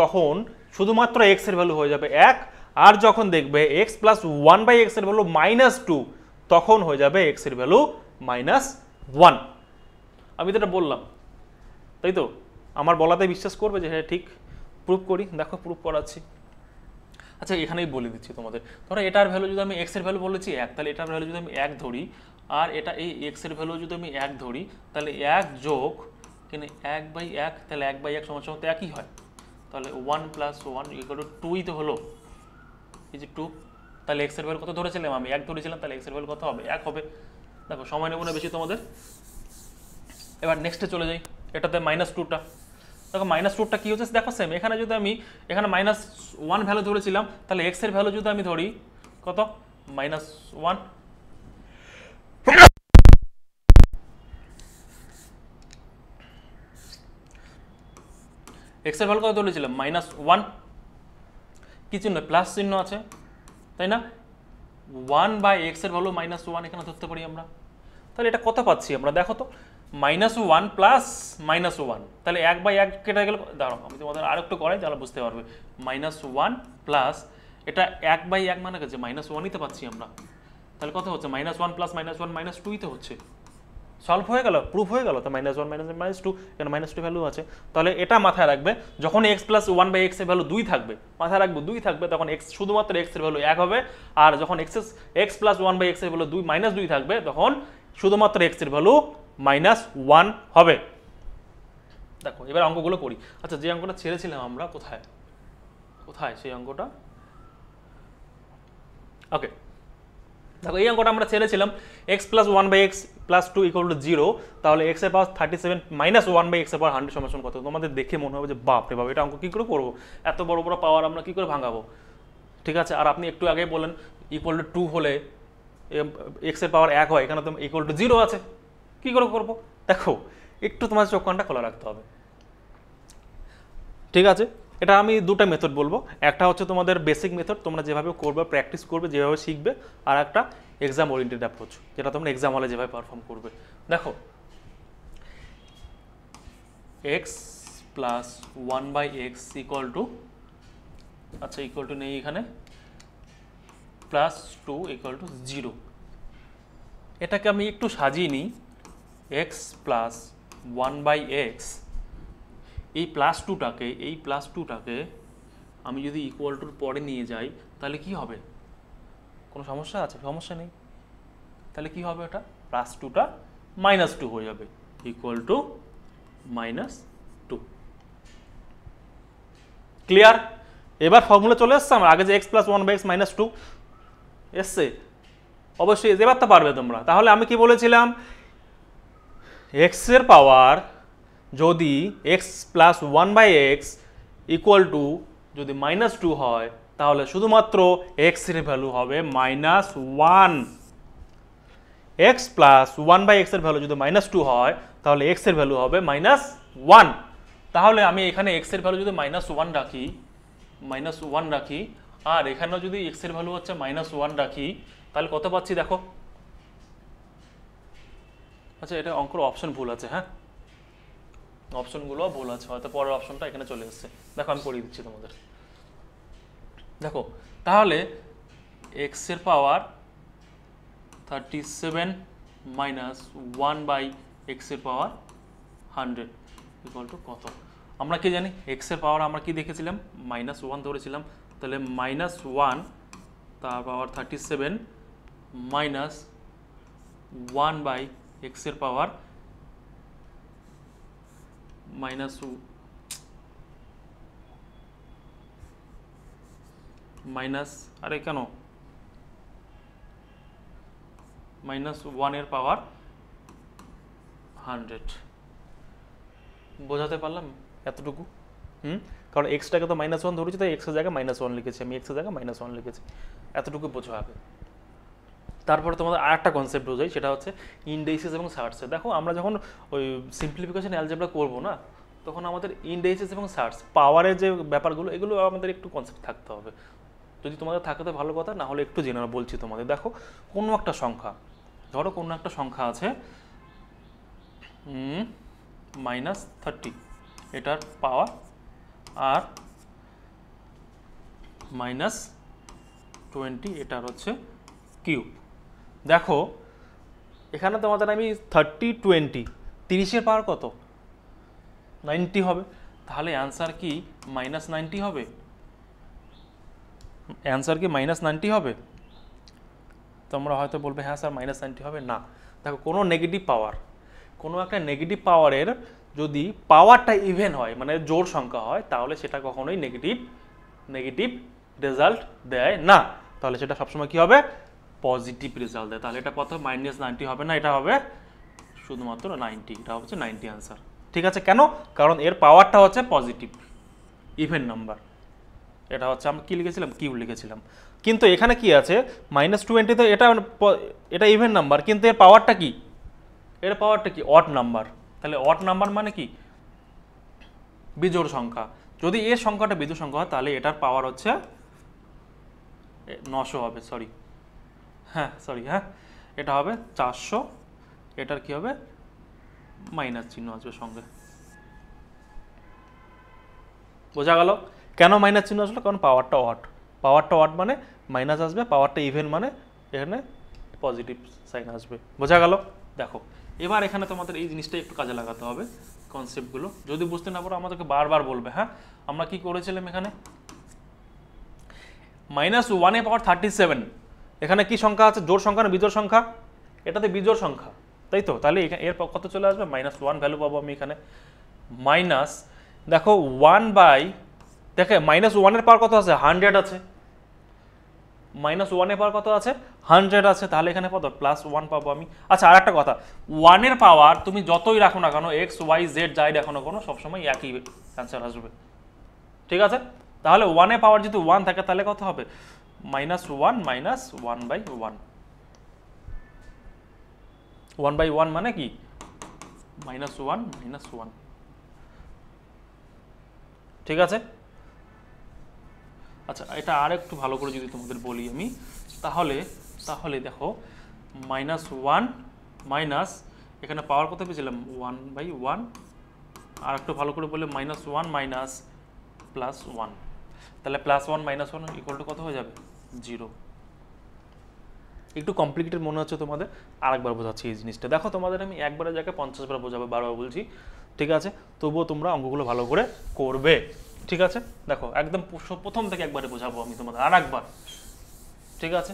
তখন শুধুমাত্র x এর ভ্যালু হয়ে যাবে 1। আর যখন দেখবে x প্লাস 1/x এর ভ্যালু -2, তখন হয়ে যাবে x এর ভ্যালু -1। আমি তো এটা বললাম, তাই তো? আমার বলাতে বিশ্বাস করবে যে হ্যাঁ ঠিক? প্রুফ করি, দেখো প্রুফ করাচ্ছি। আচ্ছা, এখানেই বলে দিচ্ছি তোমাদের। ধরো এটার ভ্যালু যদি আমি x এর ভ্যালু বলেছি 1, তাহলে এটার ভ্যালু যদি আমি 1 ধরি, আর এটা এই x এর ভ্যালু যদি আমি 1 ধরি, তাহলে 1 যোগ কিন্তু 1/1, তাহলে 1/1 সমান সমান তো একই হয়। তাহলে 1 প্লাস 1 ইকুয়াল টু 2ই তো হলো, এই যে 2। তাহলে x এর ভ্যালু কত ধরেছিলাম আমি? 1 ধরেছিলাম, তাহলে x এর ভ্যালু কত হবে? 1 হবে। দেখো, সময় নেব না বেশি তোমাদের। এবার নেক্সটে চলে যাই, এটাতে -2টা। দেখো, -2টা কি হচ্ছে? দেখো সেম, এখানে যদি আমি এখানে -1 ভ্যালু ধরেছিলাম, তাহলে x এর ভ্যালু যদি আমি ধরি কত? -1। x এর ভ্যালু কত ধরেছিলাম? -1। কি চিহ্ন? প্লাস চিহ্ন আছে, তাই না? 1/x এর ভ্যালু -1 এখানে ধরতে পারি আমরা। তাহলে এটা কত পাচ্ছি আমরা? দেখো তো, -1 প্লাস -1, তাহলে 1/1 কেটে গেল। দাঁড়াও, আমি তোমাদের আরেকটু করাই, তাহলে বুঝতে পারবে। -1 প্লাস এটা 1/1 মানে গেছে -1ই তো পাচ্ছি আমরা। তাহলে কত হচ্ছে? -1 প্লাস -1 -2ই তো হচ্ছে। সলভ হয়ে গেল, প্রুফ হয়ে গেল। তো -1 -2, এখানে -2 ভ্যালু আছে। তাহলে এটা মাথায় রাখবে, যখন x প্লাস 1/x এর ভ্যালু 2 থাকবে, মাথায় রাখবে 2 থাকবে, তখন x শুধুমাত্র x এর ভ্যালু 1 হবে। আর যখন x প্লাস 1/x এর ভ্যালু -2 থাকবে, তখন শুধুমাত্র x এর ভ্যালু -1 হবে। দেখো, এবার অঙ্কগুলো করি। আচ্ছা, যে অঙ্কটা ছেড়েছিলাম আমরা, কোথায় কোথায় সেই অঙ্কটা? ওকে, দেখো এই অঙ্কটা আমরা ছেড়েছিলাম x plus 1/x plus 2 equal to 0, তাহলে x এর পাওয়ার 37 মাইনাস 1/x এর পাওয়ার 100 সমান কত? তোমাদের দেখে মনে হবে যে বাপ রে বাপ, এটা অঙ্ক কী করে করবো? এত বড় বড় পাওয়ার আমরা কী করে ভাঙাবো? ঠিক আছে, আর আপনি একটু আগে বলেন ইকুয়াল টু 2 হলে x এর পাওয়ার 1 হয়, এখানে তো ইকুয়াল টু 0 আছে, কী করে করবো? দেখো, একটু তোমার চোখ কানটা খোলা রাখতে হবে। ঠিক আছে, এটা আমি দুটো মেথড বলবো। একটা হচ্ছে তোমাদের বেসিক মেথড, তোমরা যেভাবে করবে, প্র্যাকটিস করবে, যেভাবে শিখবে। আর একটা এক্সাম ওরিয়েন্টেড অ্যাপ্রোচ, যেটা তোমরা এক্সাম হলে যেভাবে পারফর্ম করবে। দেখো, x plus 1/x equal to, আচ্ছা ইকুয়াল টু নেই এখানে, প্লাস 2 ইকুয়াল টু 0। এটাকে আমি একটু সাজিয়ে নিই, এক্স প্লাস 1/x, এই প্লাস টুটাকে আমি যদি ইকুয়াল টুর পরে নিয়ে যাই তাহলে কি হবে? কোনো সমস্যা আছে? সমস্যা নেই। তাহলে কি হবে? ওটা প্লাস টুটা -2 হয়ে যাবে, ইকুয়াল টু -2। ক্লিয়ার? এবার ফর্মুলা চলে এসছে আমার, আগে যে এক্স প্লাস 1/x -2 এসছে, অবশ্যই এবার তো পারবে তোমরা। তাহলে আমি কি বলেছিলাম, এক্স এর পাওয়ার যদি x plus 1/x equal to যদি -2 হয়, তাহলে শুধুমাত্র এক্স এর ভ্যালু হবে -1। এক্স প্লাস 1/x এর ভ্যালু যদি -2 হয়, তাহলে এক্স এর ভ্যালু হবে -1। তাহলে আমি এখানে এক্স এর ভ্যালু যদি -1 রাখি, আর এখানেও যদি এক্স এর ভ্যালু হচ্ছে -1 রাখি, তাহলে কত পাচ্ছি দেখো। আচ্ছা, এটা অঙ্কের অপশন ভুল আছে, হ্যাঁ, অপশনগুলো ভুল আছে, হয়তো পরের অপশনটা এখানে চলে এসছে। দেখো আমি করিয়ে দিচ্ছি তোমাদের। দেখো তাহলে এক্স এর পাওয়ার 37 মাইনাস 1/x এর পাওয়ার 100 ইকুয়াল টু কত? আমরা কি জানি, এক্স এর পাওয়ার আমরা কি দেখেছিলাম, -1 ধরেছিলাম। তাহলে -1 তার পাওয়ার 37 মাইনাস 1/x এর পাওয়ার আরে কেন -1 এর পাওয়ার 100। বোঝাতে পারলাম এতটুকু? কারণ এক্সটাকে তো -1 ধরেছি, তাই এক্সের জায়গায় -1 লিখেছি আমি, এক্সের জায়গায় -1 লিখেছি। এতটুকু বোঝা হবে। তারপরে তোমাদের আরেকটা কনসেপ্ট বোঝাই, সেটা হচ্ছে ইন্ডেক্সেস এবং সার্চে। দেখো আমরা যখন ওই সিম্পলিফিকেশন অ্যালজেব্রা করবো না, তখন আমাদের ইন্ডেক্সেস এবং সার্চ পাওয়ারের যে ব্যাপারগুলো, এগুলো আমাদের একটু কনসেপ্ট থাকতে হবে। যদি তোমাদের থাকে তো ভালো কথা, না হলে একটু জেনে বলছি তোমাদের। দেখো কোনো একটা সংখ্যা, ধরো কোনো একটা সংখ্যা আছে -30, এটার পাওয়ার, আর -20 এটার হচ্ছে কিউব। দেখো এখানে তোমাদের আমি 30 20 30-এর পাওয়ার কত? 90 হবে। তাহলে অ্যান্সার কি -90 হবে? অ্যান্সার কি -90 হবে? তোমরা হয়তো বলবে হ্যাঁ স্যার -90 হবে। না, দেখো কোনো নেগেটিভ পাওয়ার, কোনো একটা নেগেটিভ পাওয়ারের যদি পাওয়ারটা ইভেন হয়, মানে জোড় সংখ্যা হয়, তাহলে সেটা কখনোই নেগেটিভ রেজাল্ট দেয় না। তাহলে সেটা সবসময় কি হবে? পজিটিভ রেজাল্ট দেয়। তাহলে এটা কত? -90 হবে না, এটা হবে শুধুমাত্র 90। এটা হচ্ছে 90 আনসার। ঠিক আছে? কেন? কারণ এর পাওয়ারটা হচ্ছে পজিটিভ, ইভেন নাম্বার। এটা হচ্ছে আমরা কি লিখেছিলাম? কিউব লিখেছিলাম। কিন্তু এখানে কি আছে, -20, তো এটা ইভেন নাম্বার, কিন্তু এর পাওয়ারটা কি? এর পাওয়ারটা কি? Odd number. তাহলে অড নাম্বার মানে কি? বিজোড় সংখ্যা। যদি এর সংখ্যাটা বিজোড় সংখ্যা হয়, তাহলে এটার পাওয়ার হচ্ছে 900 হবে। হ্যাঁ, এটা হবে 400। এটার কি হবে? মাইনাস চিহ্ন আসবে সঙ্গে। বোঝা গেল কেন মাইনাস চিহ্ন আসলো? কারণ পাওয়ারটা অড মানে মাইনাস আসবে, পাওয়ারটা ইভেন মানে এখানে পজিটিভ সাইন আসবে। বোঝা গেল? দেখো এবার এখানে তোমাদের এই জিনিসটা একটু কাজে লাগাতে হবে, কনসেপ্টগুলো। যদি বুঝতে না পারো আমাদেরকে বারবার বলবে। হ্যাঁ, আমরা কি করেছিলাম এখানে? -1 এর পাওয়ার 37, এখানে কি সংখ্যা আছে? জোড় সংখ্যা না বিজোড় সংখ্যা? এটাতে বিজোড় সংখ্যা, তাই তো? তাহলে এর কত চলে আসবে? -1 ভ্যালু পাবো আমি এখানে। মাইনাস দেখো 1/, এর পাওয়ার কত আছে? 100 আছে। -1 এর পাওয়ার কত আছে? 100 আছে। তাহলে এখানে কত? +1 পাবো আমি। আচ্ছা, আর একটা কথা, 1 এর পাওয়ার তুমি যতই রাখো না কেন, x y z যাই রাখো না কোনো, সবসময় একই অ্যান্সার আসবে। ঠিক আছে? তাহলে 1 এর পাওয়ার যদি 1 থাকে, তাহলে কত হবে? -1 মাইনাস 1/1। 1/1 মানে কি? -1 -1। ঠিক আছে? আচ্ছা, এটা আর একটু ভালো করে যদি তোমাদের বলি আমি, তাহলে দেখো -1 মাইনাস, এখানে পাওয়ার কত পেয়েছিলাম? 1/1 আর একটু ভালো করে বললে -1 মাইনাস +1, তাহলে +1 -1 ইকুয়াল টু কত হয়ে যাবে 0। একটু কমপ্লিকেটেড মনে হচ্ছে তোমাদের, আরেকবার বোঝাচ্ছি এই জিনিসটা। দেখো তোমাদের আমি একবারের জায়গায় 50 বার বোঝাবো, বারবার বলছি, ঠিক আছে? তবুও তোমরা অঙ্কগুলো ভালো করে করবে, ঠিক আছে? দেখো একদম প্রথম থেকে একবারে বোঝাবো আমি তোমাদের আর একবার, ঠিক আছে?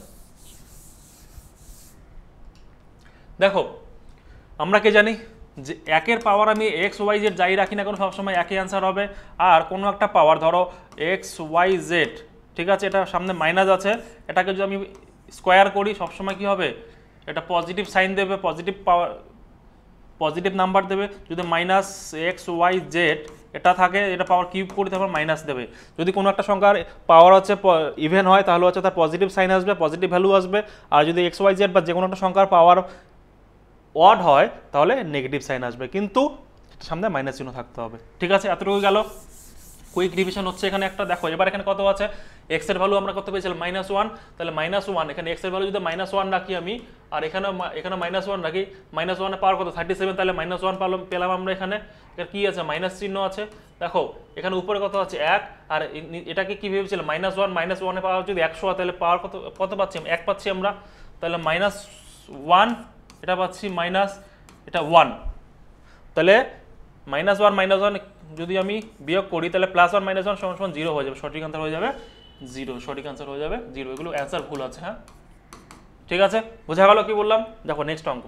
দেখো আমরা কি জানি যে একের পাওয়ার আমি এক্স ওয়াই জেড যাই রাখি না কেন সবসময় একই অ্যান্সার হবে। আর কোনো একটা পাওয়ার ধরো এক্স ওয়াই জেড, ঠিক আছে, এটা সামনে মাইনাস আছে, এটাকে যদি আমি স্কোয়ার করি সবসময় কি হবে, এটা পজিটিভ সাইন দেবে, পজিটিভ পাওয়ার, পজিটিভ নাম্বার দেবে। যদি মাইনাস এক্স ওয়াই জেড এটা থাকে, এটা পাওয়ার কিউব করি তারপর মাইনাস দেবে। যদি কোনো একটা সংখ্যার পাওয়ার হচ্ছে ইভেন হয় তাহলে হচ্ছে তার পজিটিভ সাইন আসবে, পজিটিভ ভ্যালু আসবে। আর যদি এক্স ওয়াই জেড বা যে কোনো একটা সংখ্যার পাওয়ার অড হয় তাহলে নেগেটিভ সাইন আসবে, কিন্তু সামনে মাইনাস চিহ্ন থাকতে হবে, ঠিক আছে? এতটুকু গেল। কুইক রিভিশন হচ্ছে এখানে একটা, দেখো এবার এখানে কত আছে, এক্স এর ভ্যালু আমরা কত পেয়েছিলাম -1, তাহলে -1 এখানে এক্স এর ভ্যালু যদি -1 রাখি আমি, আর এখানে -1 রাখি, -1 এর পাওয়ার কত 37, তাহলে -1 পেলাম আমরা। এখানে কি আছে, মাইনাস চিহ্ন আছে। দেখো এখানে উপরে কত আছে 1, আর এটাকে কি ভেবেছিলাম -1 এর পাওয়ার যদি 100 হয় তাহলে পাওয়ার কত কত পাচ্ছি, 1 পাচ্ছি আমরা, তাহলে -1 এটা পাচ্ছি মাইনাস এটা 1, তাহলে -1 যদি আমি বিয়োগ করি তাহলে +1 - 1 = 0 হয়ে যাবে, সঠিক আনসার হয়ে যাবে 0, সঠিক আনসার হয়ে যাবে 0। এগুলো অ্যান্সার ভুল আছে, হ্যাঁ ঠিক আছে, বোঝা গেল কি বললাম? দেখো নেক্সট অঙ্ক,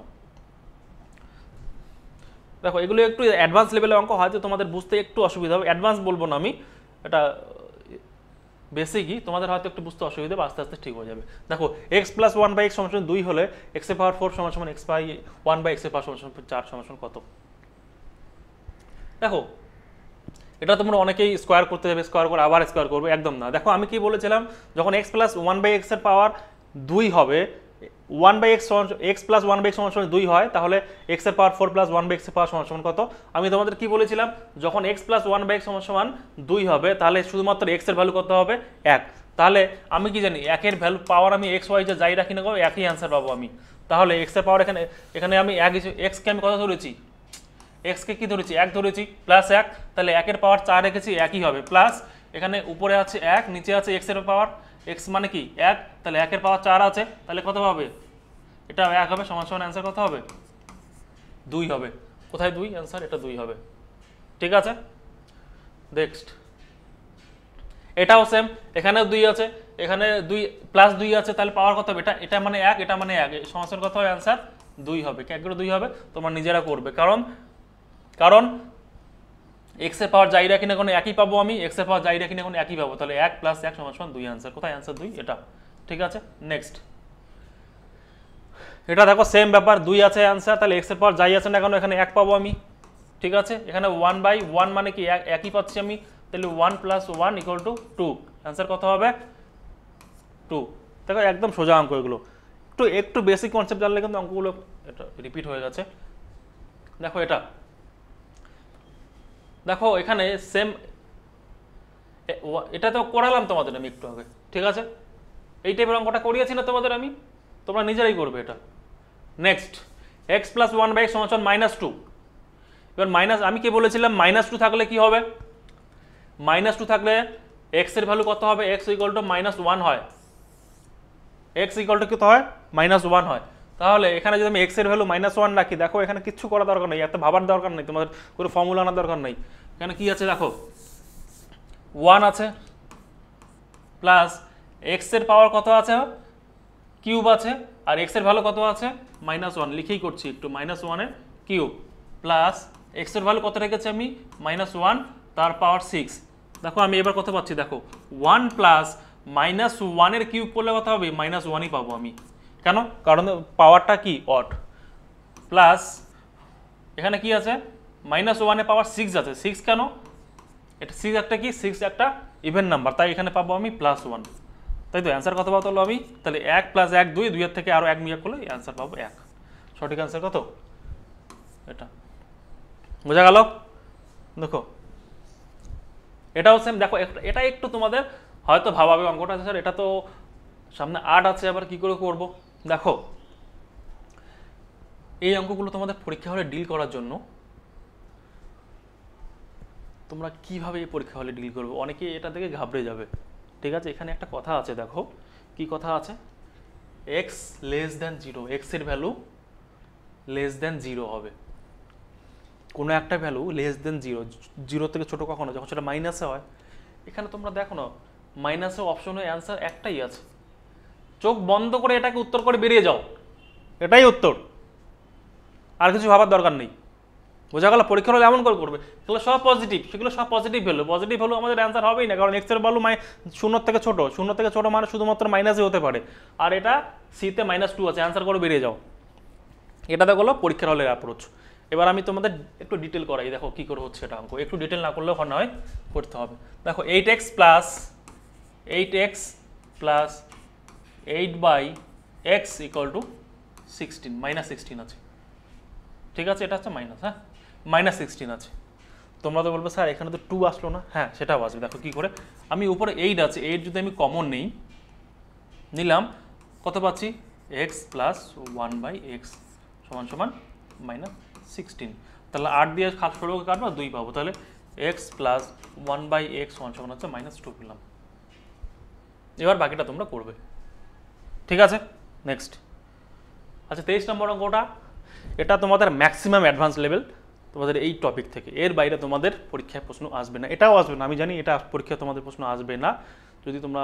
দেখো এগুলো একটু অ্যাডভান্স লেভেলের অঙ্ক, হয়তো তোমাদের বুঝতে একটু অসুবিধা হবে, অ্যাডভান্স বলবো না আমি, এটা বেসিকই, তোমাদের হয়তো একটু বুঝতে অসুবিধা হবে, আস্তে আস্তে ঠিক হয়ে যাবে। দেখো x + 1/x = 2 হলে x এর পাওয়ার 4 = x/1/x এর পাওয়ার 4 কত? দেখো এটা তোমরা অনেকেই স্কোয়ার করতে যাবে, স্কোয়ার করে আবার স্কোয়ার করবে, একদম না। দেখো আমি কি বলেছিলাম, যখন x + 1/x এর পাওয়ার 2 হবে, 1/x x + 1/x = 2 হয়, তাহলে x এর পাওয়ার 4 + 1/x এর পাওয়ার সমান কত? আমি তোমাদের কি বলেছিলাম, যখন x + 1/x = 2 হবে তাহলে শুধুমাত্র x এর ভ্যালু কত হবে 1। তাহলে আমি কি জানি 1 এর ভ্যালু পাওয়ার আমি x y যে যাই রাখি না কেন একই অ্যান্সার পাবো আমি। তাহলে x এর পাওয়ার এখানে আমি 1 x কে আমি কত ধরেছি, x কে কি ধরেছি 1 ধরেছি, +1, তাহলে 1 এর পাওয়ার 4 রেখেছি, একই হবে, প্লাস এখানে উপরে আছে 1, নিচে আছে x এর পাওয়ার, x মানে কি 1, তাহলে 1 এর পাওয়ার 4 আছে, তাহলে কত হবে, এটা 1 হবে, সমান সমান অ্যান্সার কত হবে 2 হবে। কোথায় 2, অ্যান্সার এটা 2 হবে, ঠিক আছে? নেক্সট এটাও সেম, এখানেও 2 আছে, এখানে 2 +2 আছে, তাহলে পাওয়ার কত হবে, এটা মানে 1, এটা মানে 1, সমান সমান কত হবে, অ্যান্সার 2 হবে। ক্যালকুলেটর 2 হবে, তোমরা নিজেরা করবে, কারণ x এর পাওয়ার যাই রাখি না কোনো একই পাবো আমি, x এর পাওয়ার যাই রাখি না কোনো একই পাবো, তাহলে 1 + 1 = 2 অ্যান্সার। কোথায় অ্যান্সার 2, এটা, ঠিক আছে? নেক্সট এটা দেখো সেম ব্যাপার, 2 আছে অ্যান্সার, তাহলে x এর পাওয়ার যাই আছে না কেন এখানে 1 পাবো আমি, ঠিক আছে? এখানে 1/1 মানে কি একই পাচ্ছি আমি, তাহলে 1 + 1 = 2, অ্যান্সার কত হবে 2। দেখো একদম সোজা অঙ্ক এগুলো, একটু বেসিক কনসেপ্ট জানলে কিন্তু অঙ্কগুলো এটা রিপিট হয়ে গেছে। দেখো দেখো এখানে সেম, এটা তো করালাম তোমাদের আমি একটু আগে, ঠিক আছে? এই টাইপের অঙ্কটা করিয়েছি না তোমাদের আমি, তোমরা নিজেরাই করবে এটা। নেক্সট x + 1/x = -2, এবার মাইনাস, আমি কি বলেছিলাম -2 থাকলে কি হবে, -2 থাকলে x এর ভ্যালু কত হবে, x = -1 হয়, x = কত হয় -1 হয়। তাহলে এখানে যদি আমি x এর ভ্যালু -1 রাখি, দেখো এখানে কিচ্ছু করা দরকার নেই, এত ভাবার দরকার নেই, তোমাদের কোনো ফর্মুলা আনার দরকার নেই। এখানে কি আছে দেখো 1 আছে, প্লাস x এর পাওয়ার কত আছে কিউব আছে, আর x এর ভ্যালু কত আছে -1, লিখেই করছি একটু, -1 এর কিউব, প্লাস x এর ভ্যালু কত রেখেছি আমি -1 তার পাওয়ার 6। দেখো আমি এবার কত পাচ্ছি, দেখো 1 + -1 এর কিউব করলে কত হবে, -1ই পাবো আমি, কেন, কারণ পাওয়ারটা কি অড, প্লাস এখানে কি আছে -1 এর পাওয়ার 6 আছে, 6 কেন, এটা 6 একটা কি, 6 একটা ইভেন নাম্বার, তাই এখানে পাবো আমি +1, তাই তো? অ্যান্সার কত পাবো আমি, তাহলে 1 + 1 2, 2 এর থেকে আরও 1 বিয়োগ করলে অ্যান্সার পাবো 1, সঠিক অ্যান্সার কত, এটা। বোঝা গেল? দেখো এটাও সেম, দেখো এটা একটু তোমাদের হয়তো ভাবাবে অঙ্কটা, স্যার এটা তো সামনে 8 আছে, আবার কি করে করব। দেখো এই অঙ্কগুলো তোমাদের পরীক্ষা হলে ডিল করার জন্য তোমরা কিভাবে এই পরীক্ষা হলে ডিল করবে, অনেকেই এটা থেকে ঘাবড়ে যাবে। ঠিক আছে, এখানে একটা কথা আছে, দেখো কি কথা আছে, এক্স লেস দ্যান জিরো, এক্সের ভ্যালু লেস দ্যান জিরো হবে, কোনো একটা value less than zero, zero থেকে ছোটো কখনো, যখন সেটা মাইনাসে হয়। এখানে তোমরা দেখো না, মাইনাসে অপশনে অ্যান্সার একটাই আছে, চোখ বন্ধ করে এটাকে উত্তর করে বেরিয়ে যাও, এটাই উত্তর, আর কিছু ভাবার দরকার নেই। বোঝা গেল? পরীক্ষা হলে এমন করে করবে, সেগুলো সব পজিটিভ, সেগুলো সব পজিটিভ ভ্যালু, পজিটিভ ভ্যালু আমাদের অ্যান্সার হবেই না, কারণ এক্সের ভ্যালু শূন্য থেকে ছোটো মানে শুধুমাত্র মাইনাসে হতে পারে, আর এটা সিতে -2 আছে, অ্যান্সার করে বেরিয়ে যাও। এটা দেখো পরীক্ষার হলের অ্যাপ্রোচ। এবার আমি তোমাদের একটু ডিটেল করাই, দেখো কি করে হচ্ছে এটা অঙ্ক, একটু ডিটেল না করলেও হয় করতে হবে। দেখো 8x প্লাস 8/x = 16, -16 আছে। ঠিক আছে, এটা হচ্ছে মাইনাস, হ্যাঁ -16 আছে। তোমরা তো বলবে স্যার এখানে তো 2 আসলো না, হ্যাঁ সেটাও আসবে। দেখো কি করে, আমি উপরে 8 আছে, 8 যদি আমি কমন নিলাম, কত পাচ্ছি, x + 1/x = -16। তাহলে 8 দিয়ে ষোলোকে কাটবো, 2 পাবো, তাহলে x + 1/x হচ্ছে -2 পেলাম। এবার বাকিটা তোমরা করবে, ঠিক আছে। নেক্সট, আচ্ছা 23 নম্বর অঙ্কটা, এটা তোমাদের ম্যাক্সিমাম অ্যাডভান্স লেভেল তোমাদের এই টপিক থেকে, এর বাইরে তোমাদের পরীক্ষায় প্রশ্ন আসবে না, এটাও আসবে না, আমি জানি এটা পরীক্ষায় তোমাদের প্রশ্ন আসবে না। যদি তোমরা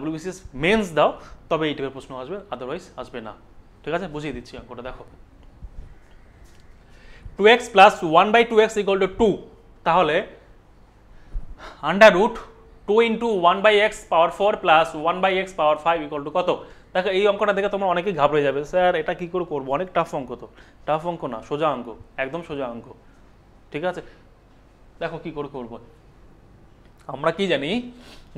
WBCS মেন্স দাও তবে এই টাইপের প্রশ্ন আসবে, আদারওয়াইজ আসবে না। ঠিক আছে, বুঝিয়ে দিচ্ছি অঙ্কটা, দেখো 2x + 1/2x = 2, তাহলে √2 × 1/x পাওয়ার 4 + 1/x পাওয়ার 5 = কত? দেখো এই অঙ্কটা দেখে তোমরা অনেকেই ঘাবড়ে যাবে, স্যার এটা কি করে করবো, অনেক টাফ অঙ্ক। তো টাফ অঙ্ক না, সোজা অঙ্ক, একদম সোজা অঙ্ক। ঠিক আছে, দেখো কি করে করবো। আমরা কি জানি,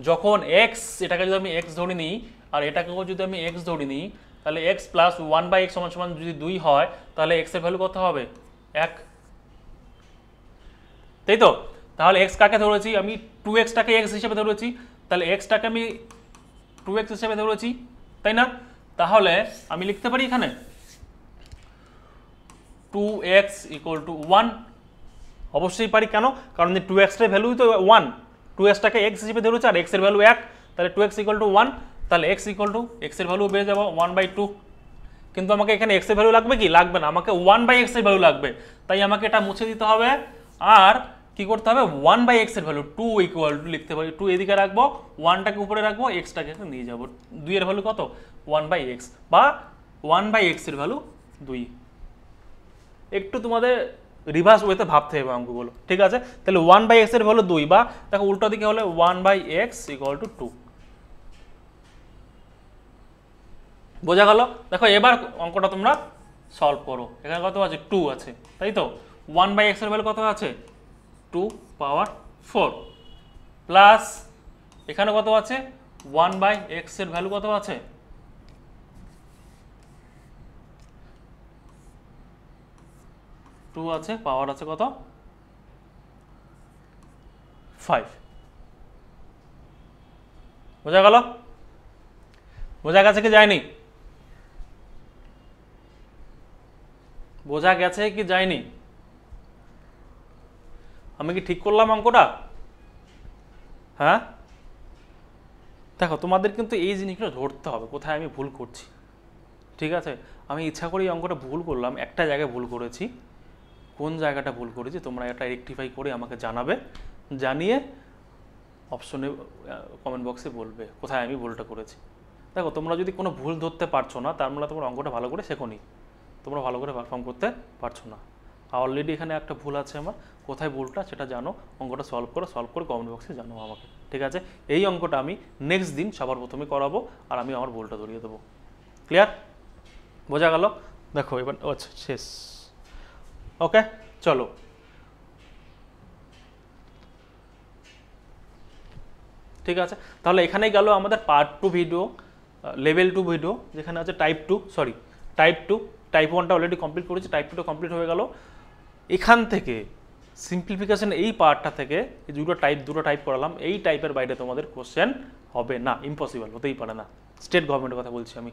যখন x, এটাকে যদি আমি x ধরে নিই আর এটাকেও যদি আমি x ধরে নিই, তাহলে x + 1/x = যদি 2 হয়, তাহলে x এর ভ্যালু কত হবে, 1, তাই তো? তাহলে x কাকে ধরেছি আমি, 2x টাকে x হিসেবে ধরেছি, তাহলে x টাকে আমি 2x হিসেবে ধরেছি, তাই না? তাহলে আমি লিখতে পারি এখানে 2x = 1, অবশ্যই পারি, কেন? কারণ যে 2x এর ভ্যালুই তো 1, 2x টাকে x হিসেবে ধরেছি আর x এর ভ্যালু 1, তাহলে 2x = 1, তাহলে x এর ভ্যালু পেয়ে যাবো 1/2। কিন্তু আমাকে এখানে x এর ভ্যালু লাগবে কি, লাগবে না, আমাকে 1/x এর ভ্যালু লাগবে, তাই আমাকে এটা মুছে দিতে হবে। আর কি করতে হবে, 1/x এর ভ্যালু 2 = লিখতে পারি, 2 এদিকে রাখবো, 1টাকে উপরে রাখবো, x-টাকে নিয়ে যাবো, 2 এর ভ্যালু কত, 1/x, বা 1/x এর ভ্যালু 2। একটু তোমাদের রিভার্স ওয়েতে ভাবতে হবে অঙ্কগুলো, ঠিক আছে। তাহলে 1/x এর ভ্যালু 2, বা দেখো উল্টো দিকে হলে 1/x = 2। বোঝা গেল? দেখো এবার অঙ্কটা তোমরা সলভ করো, এখানে কত আছে, 2 আছে, তাই তো। 1/x এর ভ্যালু কত আছে, 2 পাওয়ার 4, প্লাস এখানে কত আছে, 1/x এর ভ্যালু কত আছে, 2 আছে, পাওয়ার আছে কত, 5। বোঝা গেল? বোঝা গেছে কি যায়নি? বোঝা গেছে কি যায়নি? আমি কি ঠিক করলাম অঙ্কটা? হ্যাঁ, দেখো তোমাদের কিন্তু এই জিনিসগুলো ধরতে হবে, কোথায় আমি ভুল করছি। ঠিক আছে, আমি ইচ্ছা করে এই অঙ্কটা ভুল করলাম, একটা জায়গায় ভুল করেছি, কোন জায়গাটা ভুল করেছি তোমরা এটা রেকটিফাই করে আমাকে জানাবে, জানিয়ে অপশনে কমেন্ট বক্সে বলবে কোথায় আমি ভুলটা করেছি। দেখো তোমরা যদি কোনো ভুল ধরতে পারছো না, তার মানে তোমার অঙ্কটা ভালো করে শেখোনি, তোমরা ভালো করে পারফর্ম করতে পারছো না। অলরেডি এখানে একটা ভুল আছে আমার, কোথায় ভুলটা সেটা জানো, অঙ্কটা সলভ করে কমেন্ট বক্সে জানো আমাকে, ঠিক আছে। এই অঙ্কটা আমি নেক্সট দিন সবার প্রথমে করাবো, আর আমি আমার ভুলটা ধরিয়ে দেবো। ক্লিয়ার? বোঝা গেল? দেখো এবার আচ্ছা শেষ, ওকে চলো। ঠিক আছে, তাহলে এখানেই গেল আমাদের পার্ট 2 ভিডিও, লেভেল 2 ভিডিও, যেখানে আছে টাইপ 2, টাইপ 1টা অলরেডি কমপ্লিট করেছি, টাইপ 2টা কমপ্লিট হয়ে গেল। এখান থেকে সিম্পলিফিকেশন এই পার্টটা থেকে এই দুটো টাইপ করালাম, এই টাইপের বাইরে তোমাদের কোশ্চেন হবে না, ইম্পসিবল, হতেই পারে না। স্টেট গভর্নমেন্টের কথা বলছি আমি,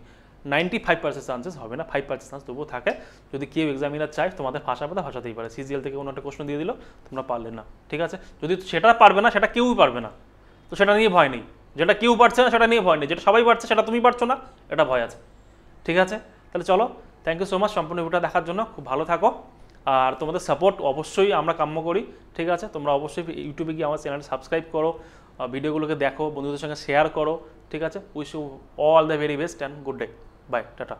95% চান্সেস হবে না, 5% চান্স তবুও থাকে। যদি কেউ এক্সামিনার চায় তোমাদের ভাষাবে তা ভাষাতেই পারে, সিজিএল থেকে কোনো একটা প্রশ্ন দিয়ে দিল, তোমরা পারলে না, ঠিক আছে। যদি সেটা পারবে না, সেটা কেউই পারবে না, তো সেটা নিয়ে ভয় নেই। যেটা কেউ পারছে না সেটা নিয়ে ভয় নেই, যেটা সবাই পারছে সেটা তুমি পারছো না, এটা ভয় আছে, ঠিক আছে। তাহলে চলো, থ্যাংক ইউ সো মাচ সম্পূর্ণ ভিডিওটা দেখার জন্য, খুব ভালো থাকো। আর তোমাদের সাপোর্ট অবশ্যই আমরা কাম্য করি, ঠিক আছে। তোমরা অবশ্যই ইউটিউবে গিয়ে আমার চ্যানেলটা সাবস্ক্রাইব করো, ভিডিওগুলোকে দেখো, বন্ধুদের সঙ্গে শেয়ার করো, ঠিক আছে। Wish you all the very best and good day, bye, tata.